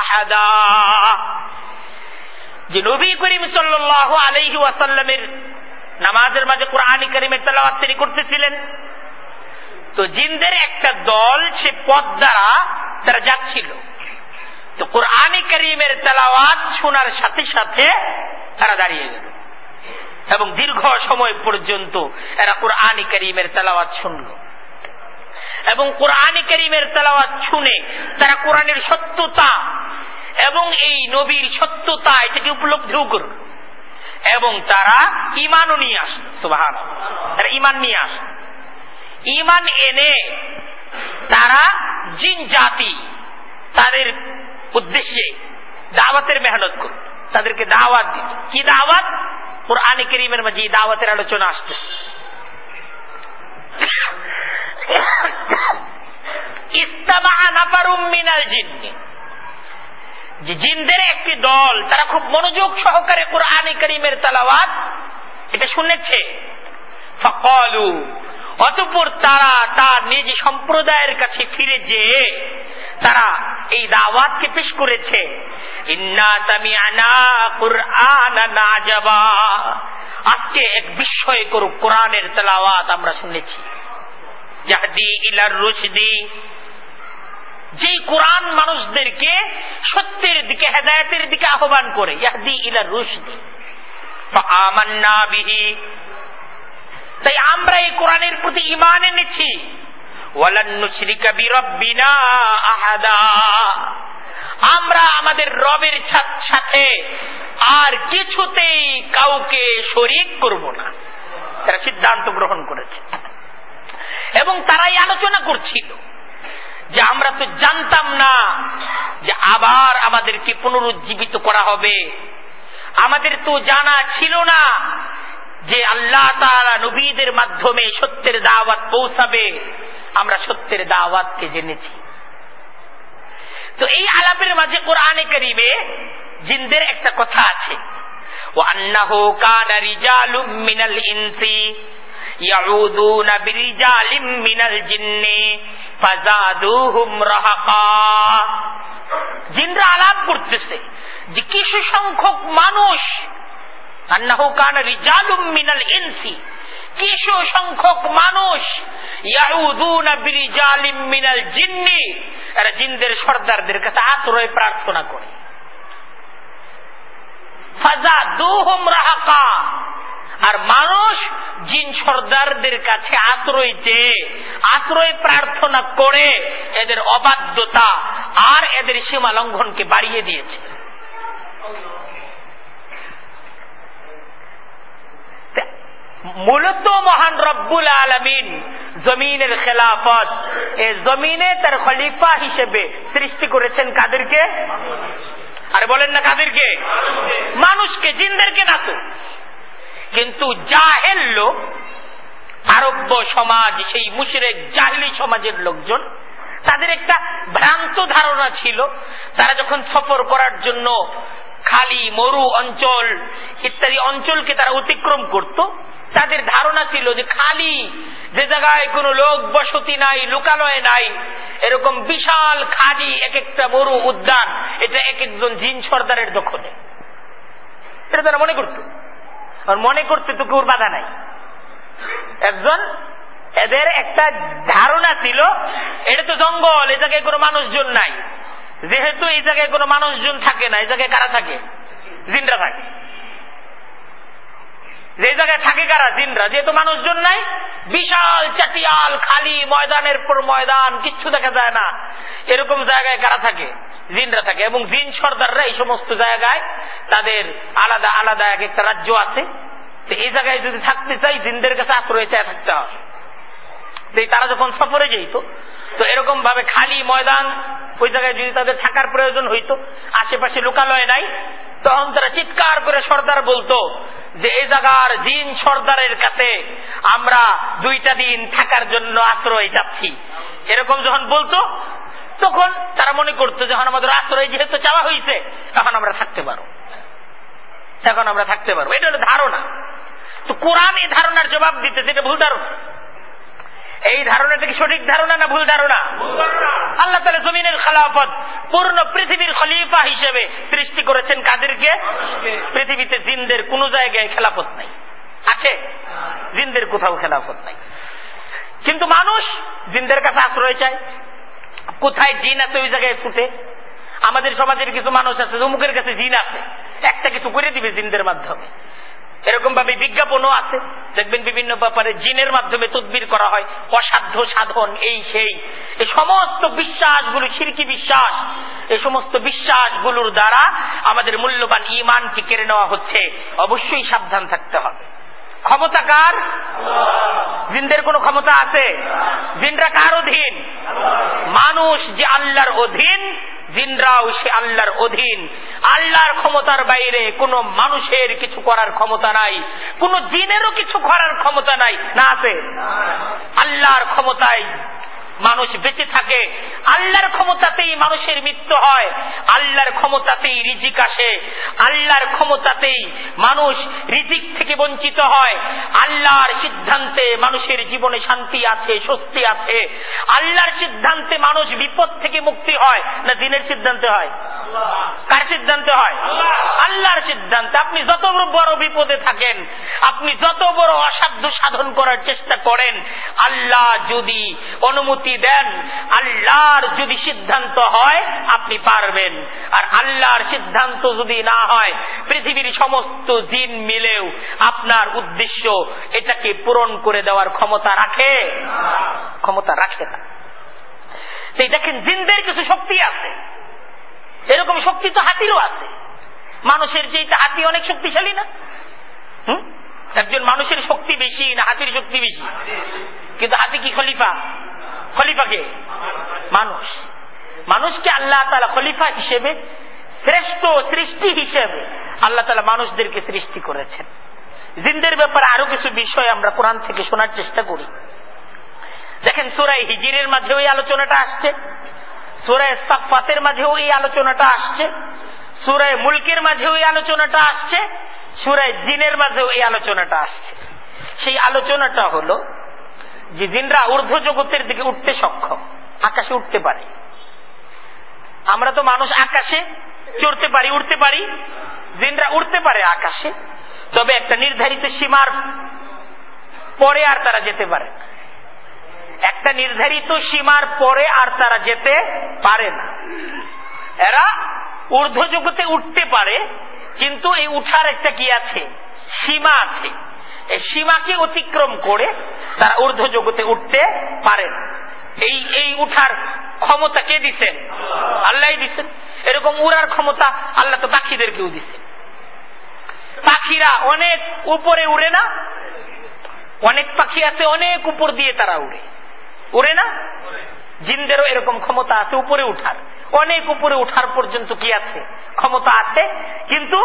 আহাদা। যে নবী করিম সাল্লাল্লাহু আলাইহি ওয়াসাল্লামের নামাজের মাঝে কুরআন কারীমের তেলাওয়াত তিনি করতেছিলেন, তো জিনদের একটা দল সে পথ দ্বারা তারা যাচ্ছিল। তো কুরআন কারীমের তেলাওয়াত শোনার সাথে সাথে তারা দাঁড়িয়ে গেল এবং দীর্ঘ সময় পর্যন্ত এরা কুরআন কারীমের তেলাওয়াত শুনল, এবং কুরআন কারীমের তেলাওয়াত শুনে তারা কোরআনের সত্যতা এবং এই নবীর সত্যতা এটাকে উপলব্ধিও করল, এবং তারা ঈমানও নিয়ে আসলো। সুবহানাল্লাহ, তারা ঈমান নিয়ে আসলো। ঈমান এনে তারা জিন জাতি তাদের উদ্দেশ্যে দাওয়াতের মেহনত করল, তাদেরকে দাওয়াত দিল। কি দাওয়াত? কুরআন কারীমের মাঝে দাওয়াতের আলোচনা আসছে। ইসতামাআ নাফারুম মিনাল জিন্নি, যে জিনদের একটি দল তারা খুব মনোযোগ সহকারে কুরআন কারীমের তেলাওয়াত এটা শুনেছে। ফাকালু, অতঃপর তারা তার নিজ সম্প্রদায়ের কাছে ফিরে যেয়ে তারা এই দাওয়াতকে পেশ করেছে, ইন্না সামি'না কুরআনান আজাবা, আজকে এক বিস্ময়কর কোরআনের তেলাওয়াত আমরা শুনেছি। ইয়াহদি ইলার রুশদি, যে কোরআন মানুষদেরকে সত্যের দিকে, হেদায়েতের দিকে আহ্বান করে। ইয়াহদি ইলার রুশদি ফাআমান্না বিহি, তাই আমরা এই কোরআনের প্রতি ঈমান এনেছি। ওয়ালান নুশরিকা বিরাব্বিনা আহাদা, আমরা আমাদের রবের সাথে আর কিছুতেই কাউকে শরীক করব না, তারা সিদ্ধান্ত গ্রহণ করেছে। এবং তারাই আলোচনা করছিল যে আমরা তো জানতাম না যে আবার আমাদেরকে পুনরুজ্জীবিত করা হবে, আমাদের তো জানা ছিল না যে আল্লাহ তাআলা নবীদের মাধ্যমে সত্যের দাওয়াত পৌঁছাবে, আমরা সত্যের দাওয়াতকে জেনেছি। তো এই আলাপের মাঝে কোরআনে কারীমে জিনদের একটা কথা আছে, ওয়া আন্নাহু কানা রিজালুম মিনাল ইনসি ইয়াউদুনা বিরিজালিম মিনাল জিন্নি ফাযাদুহুম রাহাকা। জিনরা আলাপ করতেছে যে কিছু সংখ্যক মানুষ, আন্নাহু কানা রিজালুম মিনাল ইনসি, কিছু সংখ্যক মানুষ ইয়াউদুনা বিরিজালিম মিনাল জিন্নি, এরা জিনদের সর্দারদের কাছে আশ্রয় প্রার্থনা করে। ফাযাদুহুম রাহাকা, আর মানুষ জিন সর্দারদের কাছে আশ্রয় চেয়ে, আশ্রয় প্রার্থনা করে এদের অবাধ্যতা আর এদের সীমা লঙ্ঘনকে বাড়িয়ে দিয়েছে। মূলত মহান রব্বুল আলামিন জমিনের খেলাফত, এই জমিনে তার খলিফা হিসেবে সৃষ্টি করেছেন কাদেরকে? আরে বলেন না কাদেরকে? মানুষকে, জিনদেরকে না তো। কিন্তু জাহেল লোক আরব্য সমাজ, সেই মুশরিক জাহিলি সমাজের লোকজন, তাদের একটা ভ্রান্ত ধারণা ছিল, তারা যখন সফর করার জন্য খালি মরু অঞ্চল ইত্যাদি অঞ্চলকে তারা অতিক্রম করত, তাদের ধারণা ছিল যে খালি যে জায়গায় কোনো লোক বসতি নাই, লোকালয় নাই, এরকম বিশাল খালি এক একটা মরু উদ্যান, এটা এক একজন জিন সর্দারের দখলে। এটা তারা মনে করত। আর মনে করতে তো কেউ বাধা নাই। একজন এদের একটা ধারণা ছিল এটা তো জঙ্গল, এই জায়গায় কোনো মানুষজন নাই, যেহেতু এই জায়গায় কোনো মানুষজন থাকে না, এই জায়গায় কারা থাকে? জিনরা থাকে। যে জায়গায় থাকে কারা? জিনরা। যেহেতু মানুষজন নাই, বিশাল চাটিয়াল খালি ময়দানের পর ময়দান, কিচ্ছু দেখা যায় না, এরকম জায়গায় কারা থাকে? জিনরা থাকে। এবং জিন সর্দাররা এই সমস্ত জায়গায় তাদের আলাদা আলাদা এক একটা রাজ্য আছে। তো এই জায়গায় যদি থাকতে চাই, জিনদের কাছে আশ্রয় চায় থাকতে হবে। তারা যখন সফরে যেত, তো এরকম ভাবে খালি ময়দান, ওই জায়গায় যদি তাদের থাকার প্রয়োজন হইতো, আশেপাশে লোকালয় নাই, তখন তারা চিৎকার করে সর্দার বলতো যে এই জায়গার জিন সর্দারের কাছে আমরা 2টা দিন থাকার জন্য আশ্রয় চাচ্ছি। এরকম যখন বলতো, তখন তারা মনে করতো যখন আমাদের আশ্রয় যেহেতু চাওয়া হয়েছে, এখন আমরা থাকতে পারবো, এখন আমরা থাকতে পারবো। এটা হলো ধারণা। তো কোরআন এই ধারণার জবাব দিতেছে এটা ভুল ধারণা। এই ধারণাটা কি সঠিক ধারণা না ভুল ধারণা? আল্লাহ তাআলা জমিনের খেলাফত, পূর্ণ পৃথিবীর খলিফা হিসেবে সৃষ্টি করেছেন কাদেরকে? পৃথিবীতে জিনদের কোন জায়গায় খেলাফত নাই। আছে? জিনদের কোথাও খেলাফত নাই। কিন্তু মানুষ জিনদের কাছে আশ্রয় চায়। কোথায় জিন আছে ওই জায়গায় ছুটে। আমাদের সমাজের কিছু মানুষ আছে, অমুকের কাছে জিন আছে, একটা কিছু করে দিবে জিনদের মাধ্যমে। এরকম ভাবে বিজ্ঞাপনও আছে, দেখবেন বিভিন্ন ব্যাপারে জিনের মাধ্যমে তদবির করা হয়, অসাধ্য সাধন, এই সেই। এই সমস্ত বিশ্বাসগুলো শিরকি বিশ্বাস। এই সমস্ত বিশ্বাসগুলোর দ্বারা আমাদের মূল্যবান ঈমানকে কেড়ে নেওয়া হচ্ছে। অবশ্যই সাবধান থাকতে হবে। ক্ষমতা কার? জিনদের কোন ক্ষমতা আছে? জিনরা কার অধীন? মানুষ যে আল্লাহর অধীন, জিনরাও সে আল্লাহর অধীন। আল্লাহর ক্ষমতার বাইরে কোন মানুষের কিছু করার ক্ষমতা নাই, কোন জিনেরও কিছু করার ক্ষমতা নাই। না আছে? আল্লাহর ক্ষমতায় মানুষ বেঁচে থাকে, আল্লাহর ক্ষমতাতেই মানুষের মৃত্যু হয়, আল্লাহর ক্ষমতাতেই রিজিক আসে, আল্লাহর ক্ষমতাতেই মানুষ রিজিক থেকে বঞ্চিত হয়, আল্লাহর সিদ্ধান্তে মানুষের জীবনে শান্তি আছে, স্বস্তি আছে, আল্লাহর সিদ্ধান্তে মানুষ বিপদ থেকে মুক্তি হয়। না দিনের সিদ্ধান্তে হয়? কার সিদ্ধান্তে হয়? আল্লাহর সিদ্ধান্তে। আপনি যত বড় বিপদে থাকেন, আপনি যত বড় অসাধ্য সাধন করার চেষ্টা করেন, আল্লাহ যদি অনুমতি দেন, আল্লাহর যদি সিদ্ধান্ত হয়, আপনি পারবেন। আর আল্লাহর সিদ্ধান্ত যদি না হয়, পৃথিবীর সমস্ত জিন মিলেও আপনার উদ্দেশ্য এটাকে পূরণ করে দেওয়ার ক্ষমতা রাখে? ক্ষমতা রাখে না। তাই দেখেন, জিনদের কিছু শক্তি আছে। এরকম শক্তি তো হাতিরও আছে। মানুষের যেটা, হাতি অনেক শক্তিশালী না? একজন মানুষের শক্তি বেশি না হাতির শক্তি বেশি? কিন্তু হাতি কি খলিফা? খলিফাকে মানুষ, মানুষকে আল্লাহ তাআলা খলিফা হিসেবে, শ্রেষ্ঠ সৃষ্টি হিসেবে আল্লাহ তাআলা মানুষদেরকে সৃষ্টি করেছেন। জিনদের ব্যাপারে আরো কিছু বিষয় আমরা কোরআন থেকে শোনার চেষ্টা করি। দেখেন, সূরা হিজরের মাঝেও এই আলোচনাটা আসছে, সূরা সাফফাতের মাঝেও এই আলোচনাটা আসছে, সূরা মুলকের মাঝেও এই আলোচনাটা আসছে, সূরা জিনের মাঝেও এই আলোচনাটা আসছে। সেই আলোচনাটা হলো যে জিনরা ঊর্ধ্ব জগতের দিকে উঠতে সক্ষম, আকাশে উঠতে পারে। আমরা তো মানুষ আকাশে চড়তে পারি, উঠতে পারি। জিনরা উঠতে পারে আকাশে, তবে একটা নির্ধারিত সীমার পরে আর তারা যেতে পারে না। একটা নির্ধারিত সীমার পরে আর তারা যেতে পারে না। এরা ঊর্ধ্ব জগতে উঠতে পারে, কিন্তু এই উঠার একটা কি আছে? সীমা আছে। এই সীমাকে অতিক্রম করে তারা ঊর্ধ্ব জগতে উঠতে পারে না। এই উঠার ক্ষমতা কে দিচ্ছেন? আল্লাহ দিচ্ছেন। এরকম উড়ার ক্ষমতা আল্লাহ তো পাখিদেরকেও দিচ্ছেন। পাখিরা অনেক উপরে উড়ে না? অনেক পাখি আছে অনেক উপর দিয়ে তারা উড়ে, উড়ে না? জিনদেরও এরকম ক্ষমতা আছে উপরে উঠার, অনেক উপরে উঠার পর্যন্ত কি আছে? ক্ষমতা আছে। কিন্তু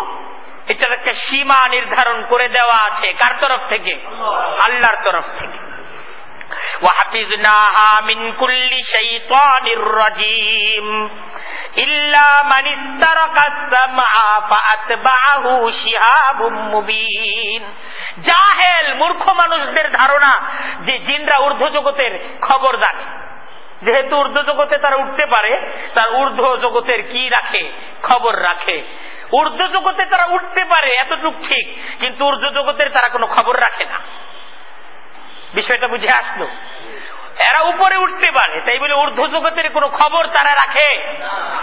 এটার একটা সীমা নির্ধারণ করে দেওয়া আছে। কার তরফ থেকে? আল্লাহর তরফ থেকে। ওয়া হাফিজনাহা মিন কুল্লি শাইতানির রাজীম ইল্লা মান ইস্তারাকাস সামআ ফাআতবাহু শিহাবুম মুবিন। জাহেল মূর্খ মানুষদের ধারণা যে জিনরা ঊর্ধ্ব জগতের খবর জানে, যেহেতু ঊর্ধ্ব জগতে তারা উঠতে পারে, তার ঊর্ধ্ব জগতের কি রাখে, খবর রাখে। ঊর্ধ্ব জগতে তারা উঠতে পারে এতটুকু ঠিক, কিন্তু ঊর্ধ্ব জগতের তারা কোনো খবর রাখে না। বিষয়টা বুঝে আসলো? এরা উপরে উঠতে পারে, তাই বলে ঊর্ধ্ব জগতের কোনো খবর তারা রাখে,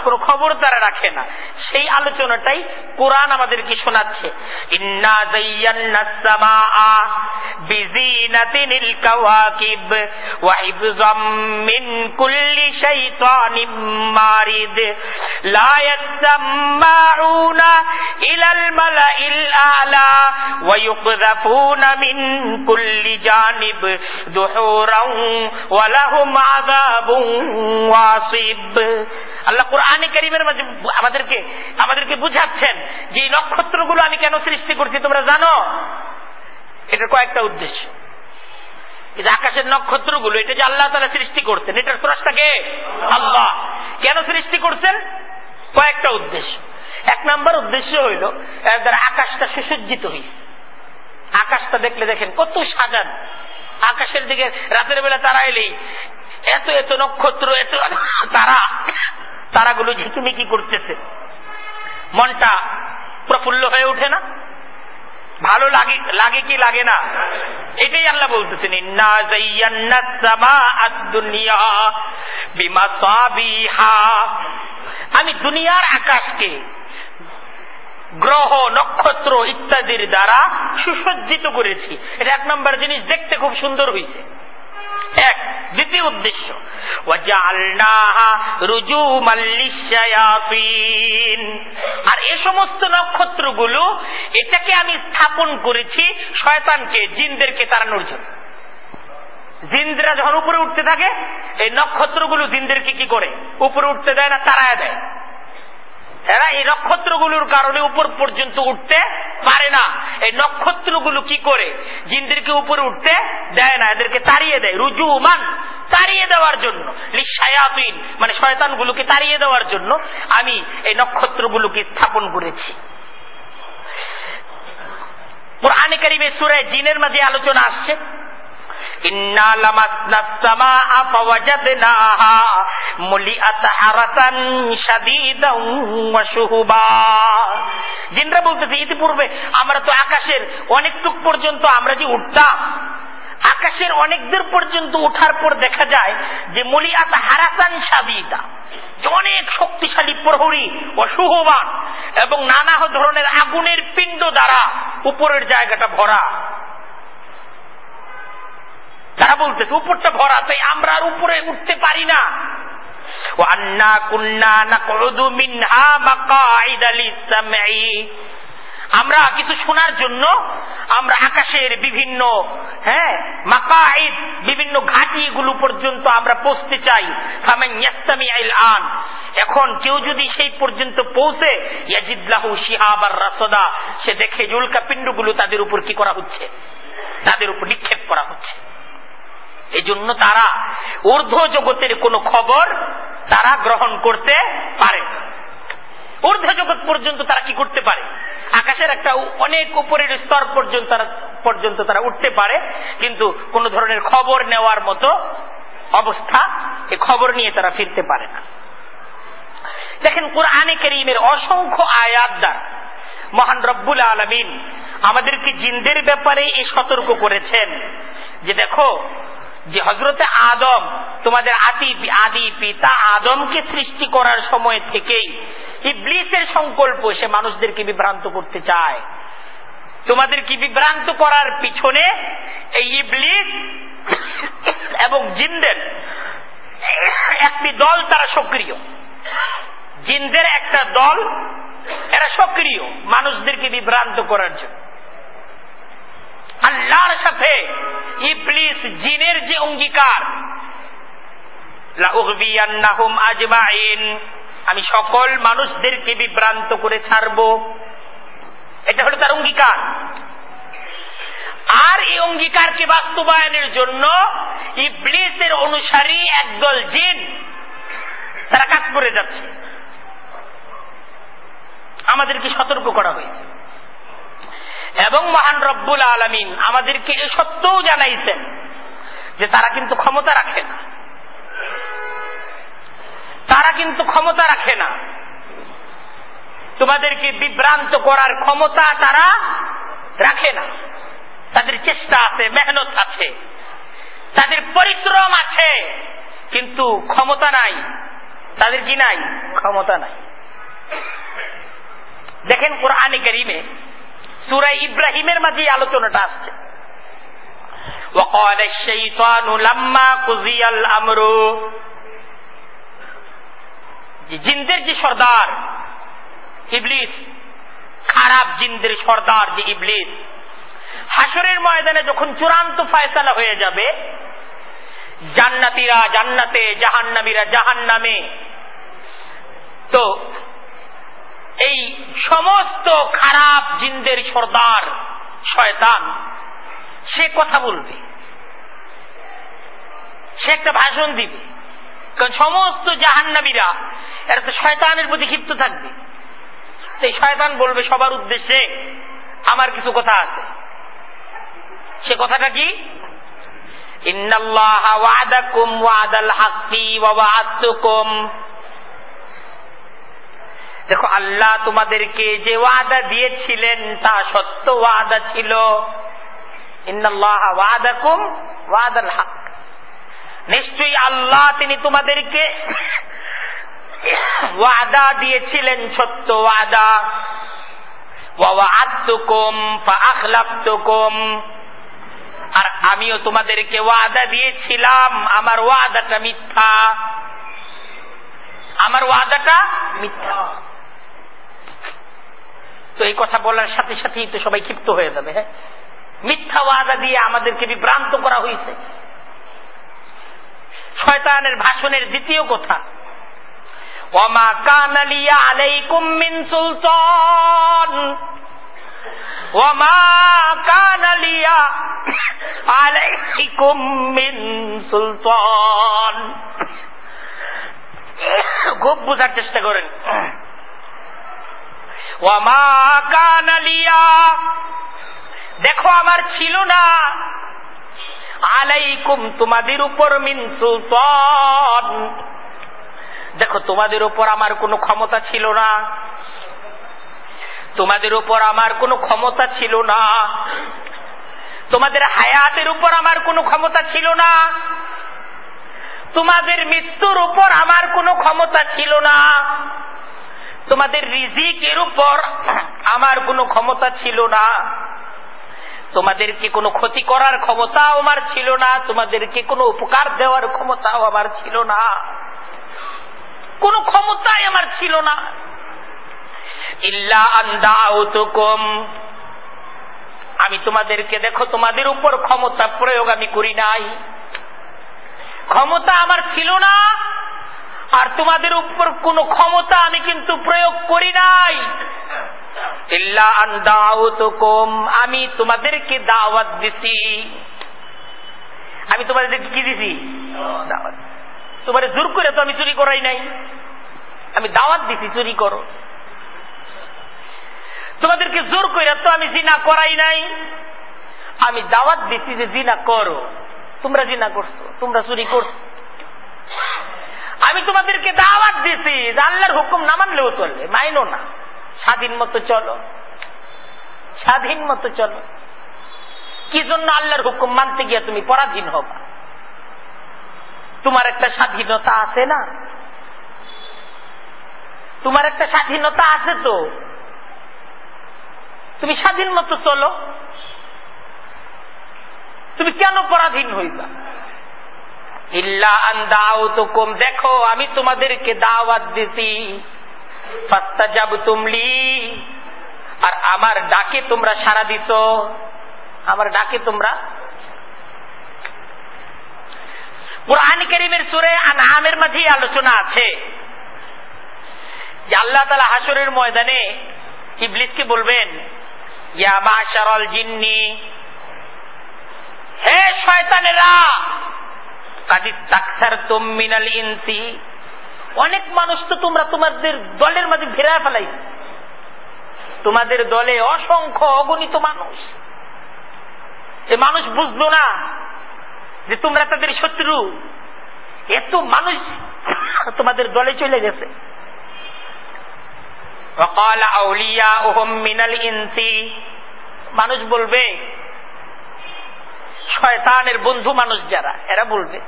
কোনো খবর তারা রাখে না। সেই আলোচনাটাই কোরআন আমাদেরকে শোনাচ্ছে। ইন্না যায়্যানাস সামাআ বিজিনাতিল কাওয়াকিব ওয়া হিফযাম মিন কুল্লি শাইতানিম মারিদ লা ইয়াসমাউনা ইলাল মালাইল আ'লা ওয়া ইউকযাফুনা মিন কুল্লি জানিব দুহুরান ওয়ালাহুম আযাবুন ওয়াসিব। আল্লাহ কোরআনে কারীমের মাঝে আমাদেরকে বুঝাচ্ছেন যে এই নক্ষত্রগুলো আমি কেন সৃষ্টি করছি তোমরা জানো? এটার কয়েকটা উদ্দেশ্য। এই আকাশের নক্ষত্রগুলো, এটা যে আল্লাহ তাআলা সৃষ্টি করছেন, এটার স্রষ্টা কে? আল্লাহ। কেন সৃষ্টি করছেন? কয়েকটা উদ্দেশ্য। এক নম্বর উদ্দেশ্য হইল আকাশটা সুসজ্জিত হয়েছে। আকাশটা দেখলে দেখেন কত সাজানো। আকাশের দিকে রাতের বেলা তারা এলেই এত এত নক্ষত্র, এত তারাগুলো ঝিকিমিকি করতেছে, মনটা প্রফুল্ল হয়ে ওঠে না? ভালো লাগে কি লাগে না? এটাই আল্লাহ বলতেছেন, ইন্না যায়্যানাস সামাআদ দুনিয়া বিমাসাবিহা। আমি দুনিয়ার আকাশকে গ্রহ নক্ষত্র ইত্যাদির দ্বারা সুসজ্জিত করেছি। এটা এক নম্বর জিনিস, দেখতে খুব সুন্দর হয়েছে। এক। দ্বিতীয় উদ্দেশ্য, ওয়াজআলনাহা রুজুমান লিশ-শায়াতিন। আর এই সমস্ত নক্ষত্রগুলো, এটাকে আমি স্থাপন করেছি শয়তানকে, জিনদেরকে তাড়ানোর জন্য। জিনরা যখন উপরে উঠতে থাকে, এই নক্ষত্রগুলো জিনদেরকে কি করে? উপরে উঠতে দেয় না, তাড়ায় দেয়। এরা এই নক্ষত্রগুলোর কারণে উপর পর্যন্ত উঠতে পারে না। এই নক্ষত্রগুলো কি করে? জিনদেরকে উপরে উঠতে দেয় না, এদেরকে তাড়িয়ে দেয়। রুজুমান, তাড়িয়ে দেওয়ার জন্য। লিশ-শায়াতিন মানে শয়তানগুলোকে তাড়িয়ে দেওয়ার জন্য আমি এই নক্ষত্রগুলোকে স্থাপন করেছি। কুরআনে কারীমে সূরা জিনের মাঝে আলোচনা আসছে, ইন্না লামাসনাস সামাআ ফাওয়াজাদনাহা মুলিআত হারাসান শাদীদান ওয়া শুহুবা। জিনরা বলতেছে, ইতিপূর্বে আমরা তো আকাশের অনেকটুক পর্যন্ত আমরা যে উঠতাম, আকাশের অনেক দূর পর্যন্ত ওঠার পর দেখা যায় যে মুলিআত হারাসান শাদীদা, অনেক শক্তিশালী প্রহরী ও শুহুবান এবং নানা ধরনের আগুনের পিণ্ড দ্বারা উপরের জায়গাটা ভরা। তারা বলতেছে উপরটা ভরা, তাই আমরা আর উপরে উঠতে পারি না। ওয়ান্না কুন্না নাকউদু মিনহা মাকআইদা লিস-সামঈ। আমরা কিছু শোনার জন্য আমরা আকাশের বিভিন্ন মাকআইদ, বিভিন্ন ঘাঁটিগুলো পর্যন্ত আমরা পৌঁছতে চাই। ফামান ইয়াসতামি'ল আন, এখন কেউ যদি সেই পর্যন্ত পৌঁছে, ইয়াজিদ লাহু শিহাবার রাসাদা, সে দেখে যে উল্কাপিণ্ডগুলো তাদের উপর কি করা হচ্ছে, তাদের উপর নিক্ষেপ করা হচ্ছে। এই জন্য তারা ঊর্ধ্ব জগতের কোন খবর তারা গ্রহণ করতে পারে। ঊর্ধ্ব জগৎ পর্যন্ত তারা কি করতে পারে? আকাশের একটা অনেক উপরের স্তর পর্যন্ত তারা উঠতে পারে, কিন্তু কোন ধরনের খবর নেওয়ার মতো অবস্থা, এই খবর নিয়ে তারা ফিরতে পারে না। দেখেন কুরআনে কারীমের অসংখ্য আয়াত দ্বারা মহান রব্বুল আলামিন আমাদেরকে জিনদের ব্যাপারে এই সতর্ক করেছেন যে দেখো, যে হযরতে আদম, তোমাদের আদি পিতা আদমকে সৃষ্টি করার সময় থেকেই ইবলিসের সংকল্প, সে মানুষদেরকে বিভ্রান্ত করতে চায়। তোমাদেরকে বিভ্রান্ত করার পিছনে এই ইবলিস এবং জিনদের একটি দল তারা সক্রিয়। জিনদের একটা দল, এরা সক্রিয় মানুষদেরকে বিভ্রান্ত করার জন্য। আল্লাহর সাথে ইবলিস জিনের যে অঙ্গীকার, লাউগবিয়ান্নাহুম আজমাইন, আমি সকল মানুষদেরকে বিভ্রান্ত করে ছাড়ব, এটা হলো তার অঙ্গীকার। আর এই অঙ্গীকারকে বাস্তবায়নের জন্য ইবলিসের অনুসারী একদল জিন তারা কাজ করে যাচ্ছে। আমাদেরকে সতর্ক করা হয়েছে এবং মহান রব্বুল আলামিন আমাদেরকে এ সত্যও জানাইছেন যে তারা কিন্তু ক্ষমতা রাখে না, তারা কিন্তু ক্ষমতা রাখে না। তোমাদেরকে বিভ্রান্ত করার ক্ষমতা তারা রাখে না। তাদের চেষ্টা আছে, মেহনত আছে, তাদের পরিশ্রম আছে, কিন্তু ক্ষমতা নাই। তাদের কি নাই? ক্ষমতা নাই। দেখেন কোরআনে কারীমে সূরা ইব্রাহিমের মাঝে আলোচনাটা আসছে। وقال الشيطان لما قضي الامر, জিনদের যে সর্দার ইবলিস, খারাপ জিনদের সর্দার যে ইবলিস, হাসরের ময়দানে যখন চূড়ান্ত ফয়সালা হয়ে যাবে, জান্নাতীরা জান্নাতে, জাহান্নামীরা জাহান্নামে, তো এই সমস্ত খারাপ জিনদের সর্দার শয়তান সে কথা বলবে, সে একটা ভাষণ দিবে। কারণ সমস্ত জাহান্নামীরা এরা তো শয়তানের প্রতি ক্ষিপ্ত থাকবে। সেই শয়তান বলবে সবার উদ্দেশ্যে আমার কিছু কথা আছে। সে কথাটা কি? ইন্নাল্লাহা ওয়া'দাকুম ওয়া'দাল হাক্কি ওয়া ওয়া'আদতুকুম, দেখো আল্লাহ তোমাদেরকে যে ওয়াদা দিয়েছিলেন তা সত্য ওয়াদা ছিল। ইন্নাল্লাহা ওয়া'দাকুম ওয়া'দাল হক, নিশ্চয়ই আল্লাহ তিনি তোমাদেরকে ওয়াদা দিয়েছিলেন, সত্য ওয়াদা। ওয়া ওয়া'আদতুকুম ফাআখলাফতুকুম, আর আমিও তোমাদেরকে ওয়াদা দিয়েছিলাম, আমার ওয়াদাটা মিথ্যা, আমার ওয়াদাটা মিথ্যা। তো এই কথা বলার সাথে সাথেই তো সবাই ক্ষিপ্ত হয়ে যাবে। হ্যাঁ, মিথ্যা ওয়াদা দিয়ে আমাদেরকে বিভ্রান্ত করা হয়েছে। শয়তানের ভাষণের দ্বিতীয় কথা, ওয়ামা কানা লিয়া আলাইকুম মিন সুলতান, ওয়ামা কানা লিয়া আলাইকুম মিন সুলতান। খুব বোঝার চেষ্টা করেন। ওয়ামা কানা লিয়া, দেখো আমার ছিল না, আলাইকুম তোমাদের উপর, মিন সুলতান, দেখো তোমাদের উপর আমার কোনো ক্ষমতা ছিল না, তোমাদের উপর আমার কোনো ক্ষমতা ছিল না, তোমাদের হায়াতের উপর আমার কোনো ক্ষমতা ছিল না, তোমাদের মৃত্যুর উপর আমার কোনো ক্ষমতা ছিল না, তোমাদের রিজিকের উপর আমার কোনো ক্ষমতা ছিল না, তোমাদেরকে কোনো ক্ষতি করার ক্ষমতাও আমার ছিল না, তোমাদেরকে কোনো উপকার দেওয়ার ক্ষমতাও আমার ছিল না, কোনো ক্ষমতাই আমার ছিল না। ইল্লা আন দাউতুকুম, আমি তোমাদেরকে, দেখো তোমাদের উপর ক্ষমতা প্রয়োগ আমি করি নাই, ক্ষমতা আমার ছিল না, আর তোমাদের উপর কোনো ক্ষমতা আমি কিন্তু প্রয়োগ করি নাই। ইল্লা আন দাউতুকুম, আমি তোমাদেরকে দাওয়াত দিছি। আমি তোমাদেরকে কি দিছি? দাওয়াত। তোমাদের জোর করে তো আমি চুরি করাই নাই, আমি দাওয়াত দিছি চুরি করো। তোমাদেরকে জোর করে তো আমি জিনা করাই নাই, আমি দাওয়াত দিছি যে জিনা করো। তোমরা জিনা করছো, তোমরা চুরি করছো, আমি তোমাদেরকে দাওয়াত দিছি যে আল্লাহর হুকুম না মানলেও চলবে, মাইনো না, স্বাধীন মতো চলো, স্বাধীন মতো চলো। কি জন্য আল্লাহর হুকুম মানতে গিয়ে তুমি পরাধীন হবা? তোমার একটা স্বাধীনতা আছে না, তোমার একটা স্বাধীনতা আছে, তো তুমি স্বাধীন মতো চলো, তুমি কেন পরাধীন হইবা? ইল্লা আন দাউতুকুম, দেখো আমি তোমাদেরকে দাওয়াত দিছি, ফাস্তাজাবতুম লি, আর আমার ডাকে তোমরা সাড়া দিছো, আমার ডাকে তোমরা। কুরআন কারীমের সূরা আনআমের মাঝে আলোচনা আছে যে আল্লাহ তাআলা হাসরের ময়দানে ইবলিসকে বলবেন, ইয়া মাশারাল জিন্নি হে শয়তানেরা, কাদ ইস্তাকসারতুম মিনাল ইনসি, অনেক মানুষ তো তোমরা তোমাদের দলের মাঝে ঘেরা ফেলাই। তোমাদের দলে অসংখ্য অগণিত মানুষ। এ মানুষ বুঝলো না যে তোমরা তাদের শত্রু। এত মানুষ তোমাদের দলে চলে গেছে। وقال اولياؤهم من الانس, মানুষ বলবে, শয়তানের বন্ধু মানুষ যারা, এরা বলবে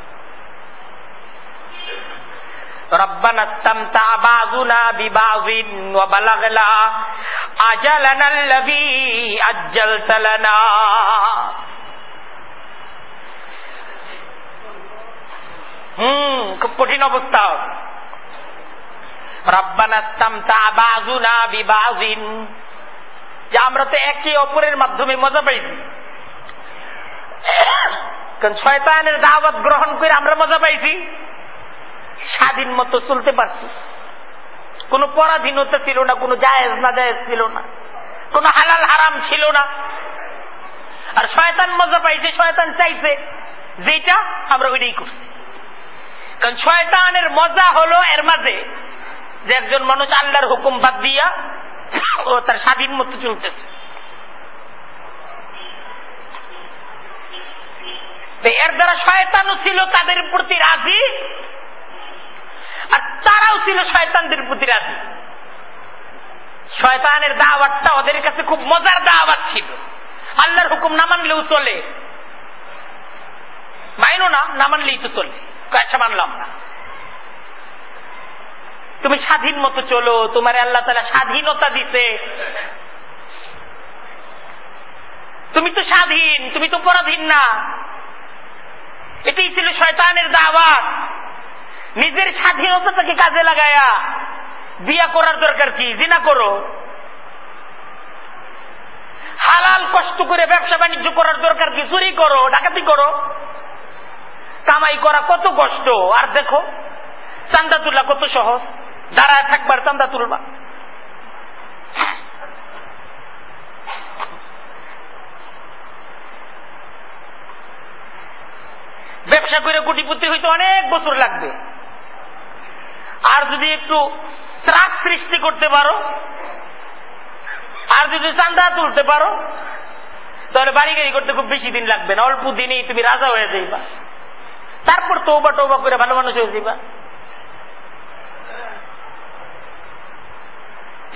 রব্বানা ইসতামতা বাযুনা বিবাযিন ওয়া বালাগনা আজালানা আল্লাযী আজ্জালতা লানা। খুব কঠিন অবস্থা। রব্বানা ইসতামতা বাযুনা বিবাযিন, যে আমরা তো একে অপরের মাধ্যমে মজা পাইছি। কারণ শয়তানের দাওয়াত গ্রহণ করে আমরা মজা পাইছি, স্বাধীন মতো চলতে পারছি। কোন পরাধীনতা ছিল না, কোন জায়েজ না জায়েজ ছিল না, কোন হালাল হারাম ছিল না। আর শয়তান মজা পাইছে, শয়তান চাইছে যেটা, আমরা ওইটাই করছি। কারণ শয়তানের মজা হলো এর মাঝে যে একজন মানুষ আল্লাহর হুকুম বাদ দিয়া ও তার স্বাধীন মতো চলতেছে। এর দ্বারা শয়তানও ছিল তাদের প্রতি রাজি, আর তারাও ছিল শয়তানদের প্রতি রাজি। শয়তানের দাওয়াতটা ওদের কাছে খুব মজার দাওয়াত ছিল। আল্লাহর হুকুম না মানলেও চলে, মাইনো না মানলেই তো চলে। আচ্ছা মানলাম না, তুমি স্বাধীন মতো চলো, তোমার আল্লাহ তাআলা স্বাধীনতা দিতে, তুমি তো স্বাধীন, তুমি তো পরাধীন না। এটাই ছিল শয়তানের দাওয়াত। নিজের স্বাধীনতাটাকে কাজে লাগায়া বিয়া করার দরকার কি, জিনা করো। হালাল কষ্ট করে ব্যবসা বাণিজ্য করার দরকার কি, চুরি করো, ডাকাতি করো। কামাই করা কত কষ্ট, আর দেখো চান্দা তোলা কত সহজ। দাঁড়ায় থাকবার চান্দা তুলবা। ব্যবসা করে কোটিপতি হইতে অনেক বছর লাগবে। আর যদি একটু ত্রাস সৃষ্টি করতে পারো, আর যদি চান্দা তুলতে পারো, তাহলে বাড়ি গাড়ি করতে খুব বেশি দিন লাগবে না, অল্প দিনেই তুমি রাজা হয়ে যাইবা। তারপর তওবা টওবা করে ভালো মানুষ হয়ে যাইবা।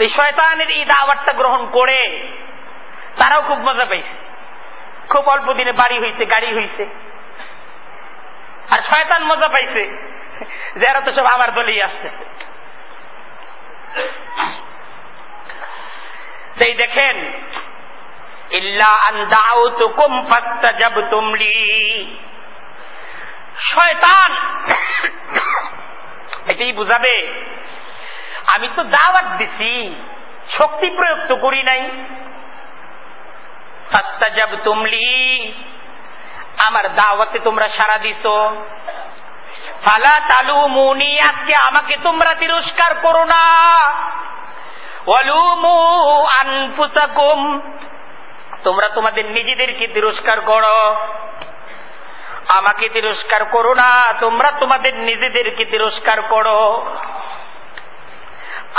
এই শয়তানের এই দাওয়াতটা গ্রহণ করে তারাও খুব মজা পাইছে। খুব অল্প দিনে বাড়ি হইছে, গাড়ি হইছে। আর শয়তান মজা পাইছে যে এরা তো সব আমার দলেই আসছে। তাই দেখেন, ইল্লা আন দাউতুকুম ফাস্তাজাবতুম লি, শয়তান এটাই বুঝাবে আমি তো দাওয়াত দিছি, শক্তি প্রয়োগ তো করি নাই। ফাস্তাজাবতুম লি, আমার দাওয়াতে তোমরা সাড়া দিছো। ফালা তালুমুনি, আজকে আমাকে তোমরা তিরস্কার করো না। ওয়ালুমু আনফুসাকুম, তোমরা তোমাদের নিজেদেরকে তিরস্কার করো। আমাকে তিরস্কার করো না, তোমরা তোমাদের নিজেদেরকে তিরস্কার করো।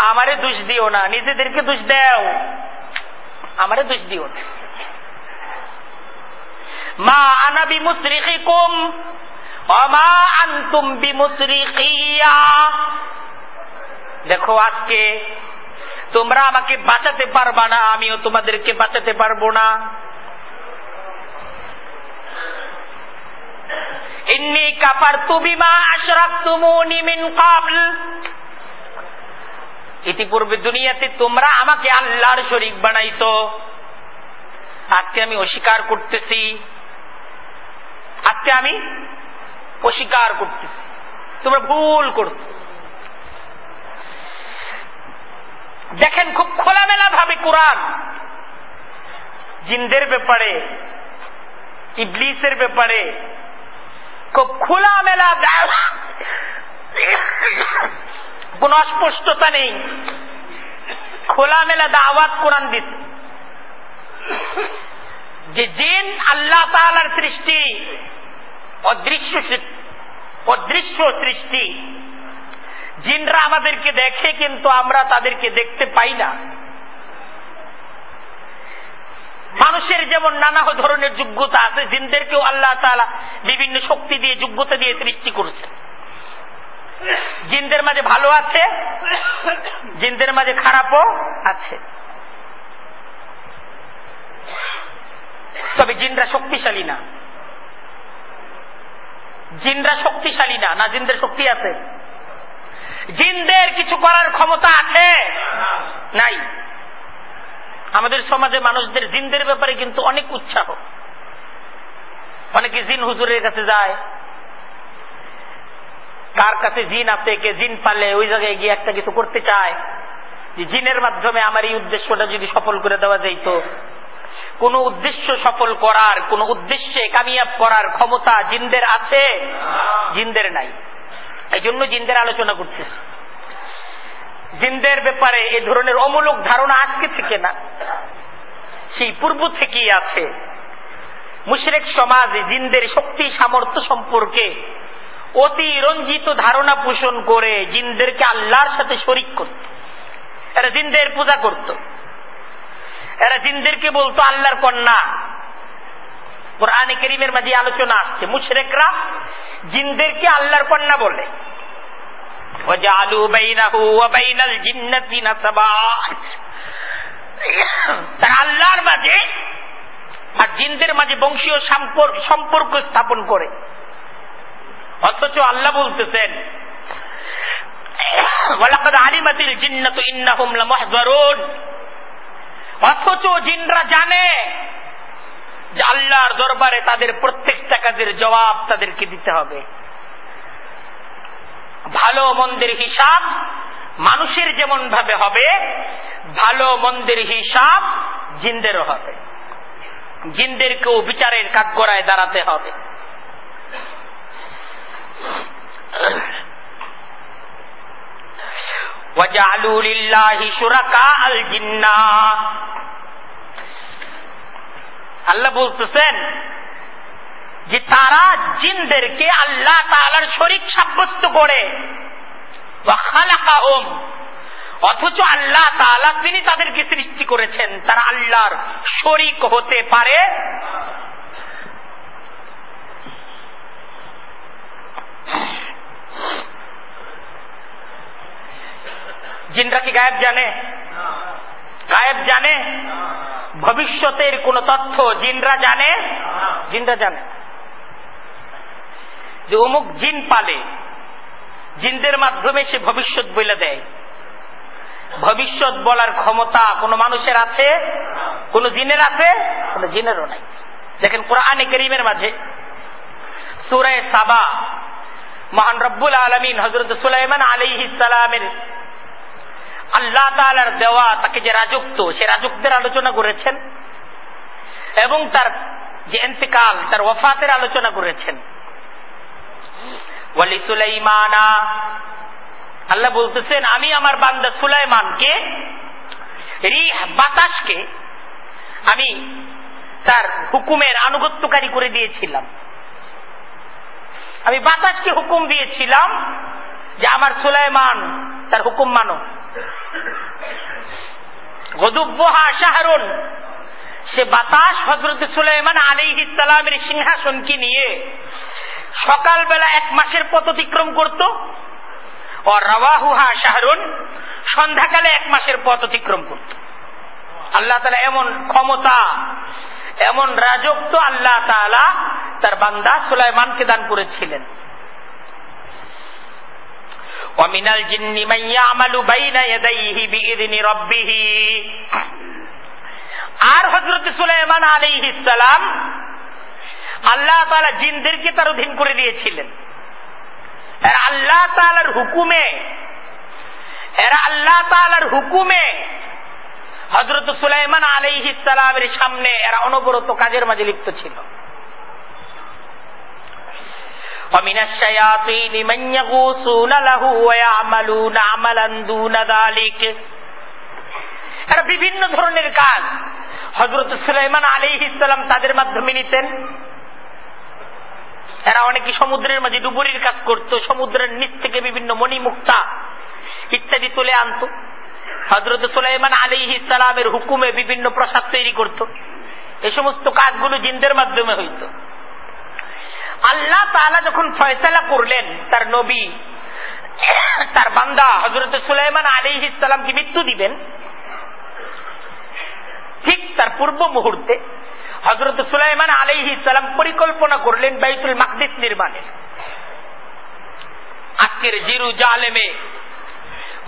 আমারে দোষ দিও না, নিজেদেরকে দোষ দাও, আমারে দোষ দিও না। মা আনা বিমুসরিখিকুম ওয়া মা আনতুম বিমুসরিখিয়া, দেখো আজকে তোমরা আমাকে বাঁচাতে পারবা না, আমিও তোমাদেরকে বাঁচাতে পারবো না। ইন্নী কাফারতু বিমা আশরাকতুমুনি মিন ক্বাবল, ইতিপূর্বে দুনিয়াতে তোমরা আমাকে আল্লাহর শরীক বানাইছো, আজকে আমি অস্বীকার করতেছি। আজকে আমি অস্বীকার করতেছি, তোমরা ভুল করছো। দেখেন খুব খোলামেলা ভাবে কোরআন জিনদের ব্যাপারে, ইবলিসের ব্যাপারে খুব খোলামেলা, কোন অস্পষ্টতা নেই, খোলামেলা দাওয়াত কোরআন দিচ্ছে। যে জিন আল্লাহ তাআলার সৃষ্টি, অদৃশ্য সৃষ্টি। জিনরা আমাদেরকে দেখে, কিন্তু আমরা তাদেরকে দেখতে পাই না। মানুষের যেমন নানা ধরনের যোগ্যতা আছে, জিনদেরকেও আল্লাহ তাআলা বিভিন্ন শক্তি দিয়ে, যোগ্যতা দিয়ে সৃষ্টি করেছে। জিনদের মাঝে ভালো আছে, জিনদের মাঝে খারাপও আছে। তবে জিনরা শক্তিশালী না। জিনরা শক্তিশালী না, না জিনদের শক্তি আছে? জিনদের কিছু করার ক্ষমতা আছে? নাই। আমাদের সমাজে মানুষদের জিনদের ব্যাপারে কিন্তু অনেক উৎসাহ। অনেকে জিন হুজুরের কাছে যায়, কার কাছে জিন আছে, কে জিন পালে ওই জায়গায় গিয়ে একটা কিছু করতে চায়, যে জিনের মাধ্যমে আমার এই উদ্দেশ্যটা যদি সফল করে দেওয়া যাইত। কোন উদ্দেশ্য সফল করার, কোন উদ্দেশ্যে কামিয়াব করার ক্ষমতা জিনদের আছে? জিনদের নাই। এই জন্য জিনদের আলোচনা করতেছি। জিনদের ব্যাপারে এ ধরনের অমূলক ধারণা আজকে থেকে না, সেই পূর্ব থেকেই আছে। মুশরিক সমাজ জিনদের শক্তি সামর্থ্য সম্পর্কে অতি রঞ্জিত ধারণা পোষণ করে জিনদেরকে আল্লাহর সাথে শরীক করত। এরা জিনদের পূজা করত, এরা জিনদেরকে বলতো আল্লাহর কন্যা। কুরআনে কারীমের মাঝে আলোচনা আসছে, মুশরিকরা জিনদেরকে আল্লাহর কন্যা বলে। ওয়াজআলু বাইনাহু ওয়া বাইনাল জিন্নাতি নাসাবা, তারা আল্লাহর মাঝে আর জিনদের মাঝে বংশীয় সম্পর্ক স্থাপন করে। অথচ আল্লাহ বলতেছেন, ওয়ালাকাদ আলিমাতিল জিন্নাতু ইন্নাহুম লামুহযারুন। অথচ জিনরা জানে যে আল্লাহর দরবারে তাদের প্রত্যেকটা কাজের জবাব তাদেরকে দিতে হবে। ভালো মন্দের হিসাব মানুষের যেমন ভাবে হবে, ভালো মন্দের হিসাব জিনদেরও হবে। জিনদেরকেও বিচারের কাঠগড়ায় দাঁড়াতে হবে। ওয়াজআলু লিল্লাহি শুরাকাআল জিন্নাহ। আল্লাহ বলতেছেন যে তারা জিনদেরকে আল্লাহ তাআলার শরীক সাব্যস্ত করে। ওয়া খালাকাহুম, অথচ আল্লাহ তাআলা তিনি তাদেরকে সৃষ্টি করেছেন, তারা আল্লাহর শরীক হতে পারে। জিনরা কি গায়েব জানে? গায়েব জানে? ভবিষ্যতের কোন তথ্য জিনরা জানে? জিনরা জানে যে অমুক জিন পালে, জিনদের মাধ্যমে সে ভবিষ্যৎ বলে দেয়। ভবিষ্যৎ বলার ক্ষমতা কোন মানুষের আছে? কোন জিনের আছে? কোন জিনেরও নাই। দেখেন কুরআনে কারীমের মাঝে সূরা সাবা, মহান রব্বুল আলামিন হযরত সুলাইমান আলাইহিস সালামের আল্লাহ তাআলার দেওয়া তাকে যে রাজত্ব, সে রাজত্বের আলোচনা করেছেন এবং তার যে ইন্তেকাল, তার ওয়াফাতের আলোচনা করেছেন। ওয়ালি সুলাইমানা, আল্লাহ বলতেছেন আমি আমার বান্দা সুলাইমানকে, রিহ বাতাসকে আমি তার হুকুমের আনুগত্যকারী করে দিয়েছিলাম। আমি বাতাসকে হুকুম দিয়েছিলাম যে আমার সুলাইমান তার হুকুম মানো। গদুব্বুহা শাহরুন, সে বাতাস হযরত সুলাইমান আলাইহিস সালামের সিংহাসনকে নিয়ে সকালবেলা 1 মাসের পথ অতিক্রম করত। ও রাওয়াহুহা শাহরুন, সন্ধ্যাকালে 1 মাসের পথ অতিক্রম করত। আল্লাহ তাআলা এমন ক্ষমতা, এমন রাজত্ব আল্লাহ তাআলা তার বান্দা সুলাইমানকে দান করেছিলেন। ওয়ামিনাল জিন্নি মান ইয়ামালু বাইনা ইয়াদাইহি বিইذনি রাব্বিহি। আর হযরত সুলাইমান আলাইহিস সালাম আল্লাহ তাআলা জিনদেরকে তার অধীন করে দিয়েছিলেন। আর আল্লাহ তাআলার হুকুমে, এরা আল্লাহ তাআলার হুকুমে হযরত সুলাইমান আলাইহিস সালামের সামনে এরা অনবরত কাজের মাঝে লিপ্ত ছিল। ওয়ামিনাশ শায়াতিনি মান ইয়াগুসুনা লাহু ওয়া ইয়ামালুনা আমালান দুনা যালিক। এরা বিভিন্ন ধরনের কাজ হযরত সুলাইমান আলাইহিস সালাম তাদের মাধ্যমে নিতেন। এরা অনেকে সমুদ্রের মাঝে ডুবুরির কাজ করত, সমুদ্রের নিচ থেকে বিভিন্ন মণি মুক্তা ইত্যাদি তুলে আনত। হযরত সুলাইমান আলাইহিস সালামের হুকুমে বিভিন্ন প্রাসাদ তৈরি করত। এই সমস্ত কাজগুলো জিনদের মাধ্যমে হইত। আল্লাহ তাআলা যখন ফয়সালা করলেন তার নবী, তার বান্দা হযরত সুলাইমান আলাইহিস সালামকে মৃত্যু দিবেন, ঠিক তার পূর্ব মুহূর্তে হযরত সুলাইমান আলাইহিস সালাম পরিকল্পনা করলেন বাইতুল মাকদিস নির্মাণের। আজকের জেরুজালেমে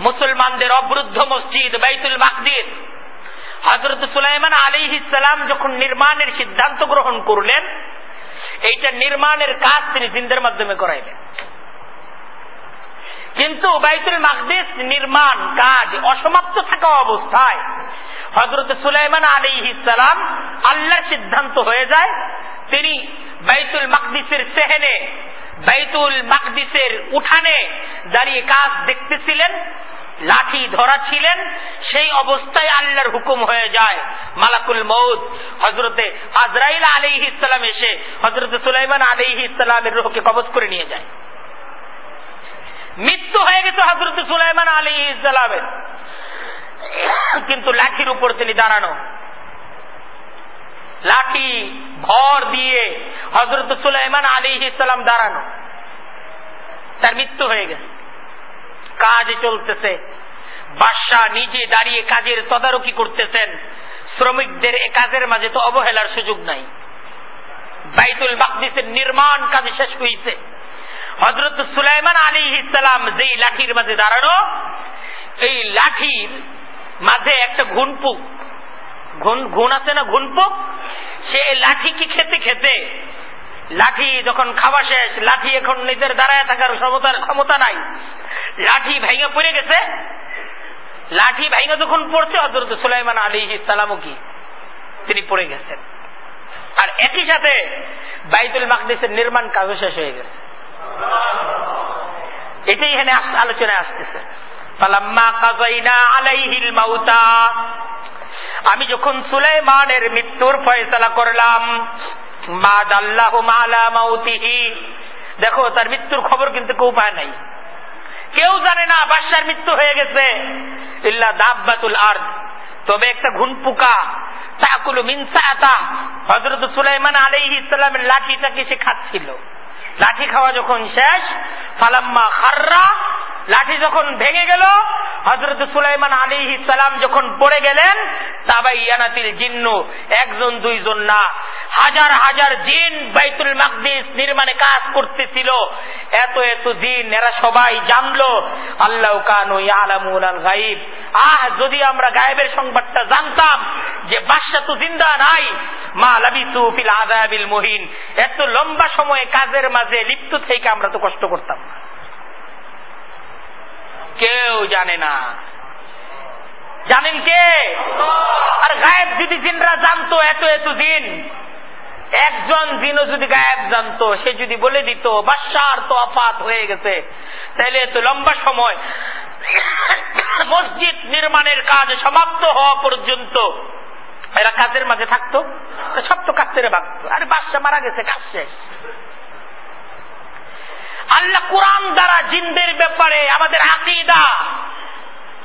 মুসলমানদের অবরুদ্ধ মসজিদ বাইতুল মাকদিস হযরত সুলাইমান আলাইহিস সালাম যখন নির্মাণের সিদ্ধান্ত গ্রহণ করলেন, এইটা নির্মাণের কাজ তিনি জিনদের মাধ্যমে করাইলেন। কিন্তু বাইতুল মাকদিস নির্মাণ কাজ অসমাপ্ত থাকা অবস্থায় হযরত সুলাইমান আলাইহিস সালাম আল্লাহর সিদ্ধান্ত হয়ে যায়, তিনি বাইতুল মাকদিসের সেহেনে, বাইতুল মাকদিসের উঠানে দাঁড়িয়ে কাজ দেখতেছিলেন, লাঠি ধরা ছিলেন। সেই অবস্থায় আল্লাহর হুকুম হয়ে যায়, মালাকুল মউত হযরতে আজরাইল আলাইহিস সালাম এসে হযরত সুলাইমান আলাইহিস সালামের রূহকে কবজ করে নিয়ে যায়। মৃত্যু হয়ে গেছে হযরত সুলাইমান আলাইহিস সালামের, কিন্তু লাঠির উপর তিনি দাঁড়ানো, লাঠি ভর দিয়ে হযরত সুলাইমান আলাইহিস সালাম দাঁড়ানো। তার মৃত্যু হয়ে গেছে, কাজ চলতেছে, বাদশাহ নিজে দাঁড়িয়ে কাজের তদারকি করতেছেন। শ্রমিকদের এ কাজের মাঝে তো অবহেলার সুযোগ নাই। বাইতুল মাকদিসের নির্মাণ কাজ শেষ হয়েছে, হযরত সুলাইমান আলাইহিস সালাম যেই লাঠির মাঝে দাঁড়ানো, এই লাঠির মাঝে একটা ঘুনপুক, ঘুন আছে না, ঘুনপুক, সে লাঠিকে খেতে খেতে, লাঠি যখন খাওয়া শেষ, লাঠি এখন নিজের দাঁড়ায় থাকার ক্ষমতা নাই, লাঠি ভেঙে পড়ে গেছে। লাঠি ভেঙে যখন পড়ছে, হযরত সুলাইমান আলাইহিস সালামও কি তিনি পড়ে গেছেন। আর একই সাথে বাইতুল মাকদিসের নির্মাণ কাজ শেষ হয়ে গেছে। এটাই এখানে আলোচনায় আসতেছে। ফালাম্মা কাযাইনা আলাইহিল মাউতা, আমি যখন সুলাইমানের মৃত্যুর ফয়সালা করলাম, মা দাল্লাহুম আলা মাউতিহি, দেখো তার মৃত্যুর খবর কিন্তু কেউ পায় নাই, কেউ জানে না বাদশার মৃত্যু হয়ে গেছে, ইল্লা দাব্বাতুল আরদ, তবে একটা ঘুনপোকা তাকুলু মিন সাআতা, হযরত সুলাইমান আলাইহিস সালামের লাঠিটাকে সে খাচ্ছিল। লাঠি খাওয়া যখন শেষ, ফালাম্মা খাররা, লাঠি যখন ভেঙে গেল, হযরত সুলাইমান আলাইহিস সালাম যখন পড়ে গেলেন, তাবাইয়ানাতিল জিন্নু, একজন দুইজন না, হাজার হাজার জিন বাইতুল মাকদিস নির্মাণে কাজ করতেছিল। এত এত জিন, এরা সবাই জানলো আল্লাহু কানু ইয়ালামুনাল গায়ব, যদি আমরা গায়েবের সংবাদটা জানতাম যে বাদশা তো জিন্দা নাই, মা লাবিসু ফিল আযাবিল মুহিন, এত লম্বা সময় কাজের মাঝে লিপ্ত থেকে আমরা তো কষ্ট করতাম না। কেউ জানে না, জানেন কে? আর গায়েব যদি জিনরা জানতো, এত এত জিন, একজন জিনও যদি গায়েব জানতো, সে যদি বলে দিত বাদশার তো আফাত হয়ে গেছে, তাহলে এত লম্বা সময় মসজিদ নির্মাণের কাজ সমাপ্ত হওয়া পর্যন্ত এরা কাজের মাঝে থাকতো, সব তো কাজ ছেড়ে ভাগতো। আরে বাদশা মারা গেছে, কাজ শেষ। আল্লাহ কোরআন দ্বারা জিনদের ব্যাপারে আমাদের আকীদা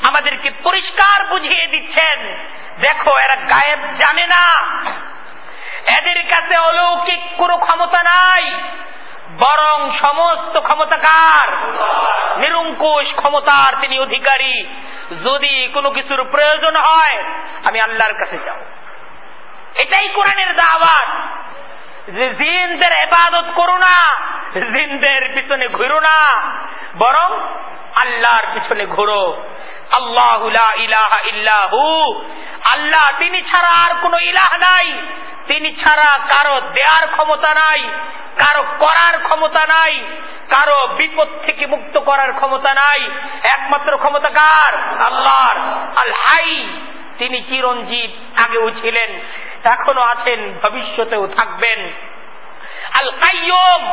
আমাদেরকে পরিষ্কার বুঝিয়ে দিচ্ছেন। দেখো, এরা গায়েব জানে না, এদের কাছে অলৌকিক কোনো ক্ষমতা নাই, বরং সমস্ত ক্ষমতাকার, নিরঙ্কুশ ক্ষমতার তিনি অধিকারী। যদি কোনো কিছুর প্রয়োজন হয়, আমি আল্লাহর কাছে যাও। এটাই কোরআনের দাওয়াত, যে জিনদের ইবাদত করো না, জিনদের পিছনে ঘুরো না, বরং আল্লাহর পিছনে ঘুরো। আল্লাহু লা ইলাহা ইল্লাহু, আল্লাহ তিনি ছাড়া আর কোনো ইলাহ নাই, তিনি ছাড়া কারো দেয়ার ক্ষমতা নাই, কারো করার ক্ষমতা নাই, কারো বিপদ থেকে মুক্ত করার ক্ষমতা নাই। একমাত্র ক্ষমতা কার? আল্লাহর। আল হাই, তিনি চিরঞ্জীব, আগেও ছিলেন, এখনো আছেন, ভবিষ্যতেও থাকবেন। আল কাইয়ুম,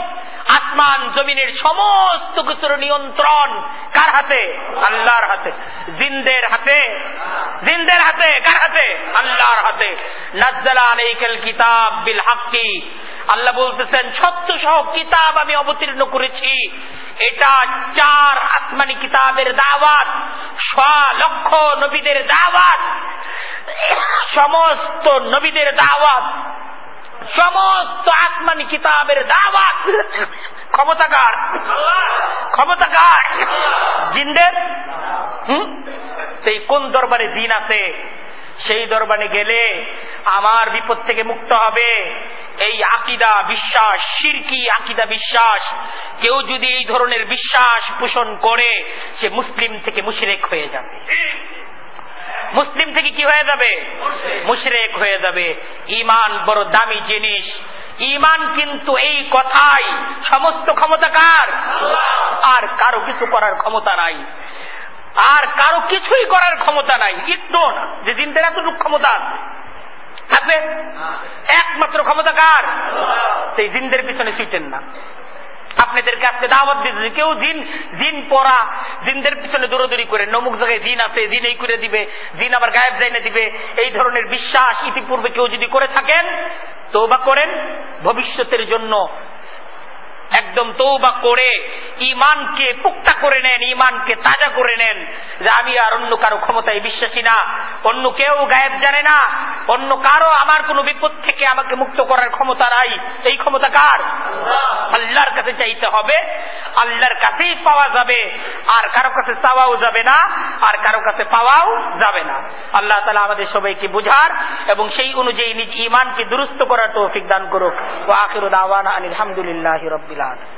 আসমান জমিনের সমস্ত কিছুর নিয়ন্ত্রণ কার হাতে? আল্লাহর হাতে। জিনদের হাতে? জিনদের জিনদের হাতে, কার হাতে? আল্লাহর হাতে। নাজ্জালা আলাইকাল কিতাব বিল হাক্কি, আল্লাহ বলতেছেন সত্য সহ কিতাব আমি অবতীর্ণ করেছি। এটা 4 আসমানি কিতাবের দাওয়াত, 100 লক্ষ নবীদের দাওয়াত, সমস্ত নবীদের দাওয়াত, সমস্ত আসমানি কিতাবের দাওয়াত। ক্ষমতাকার? ক্ষমতাকার জিনদের। সেই কোন দরবারে জিন আছে, সেই দরবারে গেলে আমার বিপদ থেকে মুক্ত হবে। এই আকীদা বিশ্বাস, শিরকি আকীদা বিশ্বাস, কেউ যদি এই ধরনের বিশ্বাস পোষণ করে সে মুসলিম থেকে মুশরিক হয়ে যাবে। মুসলিম থেকে কি হয়ে যাবে? মুশরিক হয়ে যাবে। ঈমান বড় দামি জিনিস। ঈমান কিন্তু এই কথাই সমস্ত ক্ষমতাকার, আর কারো কিছু করার ক্ষমতা নাই, আর কারো কিছুই করার ক্ষমতা নাই। একটু না যে জিনদের এতটুকু ক্ষমতা আছে, একমাত্র ক্ষমতাকার সেই জিনদের পিছনে ছুটেন না। আপনাদেরকে আজকে দাওয়াত দিতেছে, কেউ জিন পড়া, জিনদের পিছনে দৌড়াদৌড়ি করে, অমুক জায়গায় জিন আছে, জিন এই করে দিবে, জিন আবার গায়েব যাইনে দিবে, এই ধরনের বিশ্বাস ইতিপূর্বে কেউ যদি করে থাকেন তওবা করেন, ভবিষ্যতের জন্য একদম তওবা করে ঈমানকে পুক্তা করে নেন, ঈমানকে তাজা করে নেন যে আমি আর অন্য কারো ক্ষমতায় বিশ্বাসী না, অন্য কেউ গায়েব জানে না, অন্য কারো আমার কোনো বিপদ থেকে আমাকে মুক্ত করার ক্ষমতা নাই। এই ক্ষমতা কার? আল্লাহর কাছে চাইতে হবে, আল্লাহর কাছেই পাওয়া যাবে, আর কারো কাছে চাওয়াও যাবে না, আর কারো কাছে পাওয়াও যাবে না। আল্লাহ তাআলা আমাদের সবাইকে বুঝার এবং সেই অনুযায়ী নিজ ঈমানকে দুরুস্ত করার তৌফিক দান করুক। ওয়া আখিরু দাওয়ানা আনিল হামদুলিল্লাহি রাব্বিল আলামিন।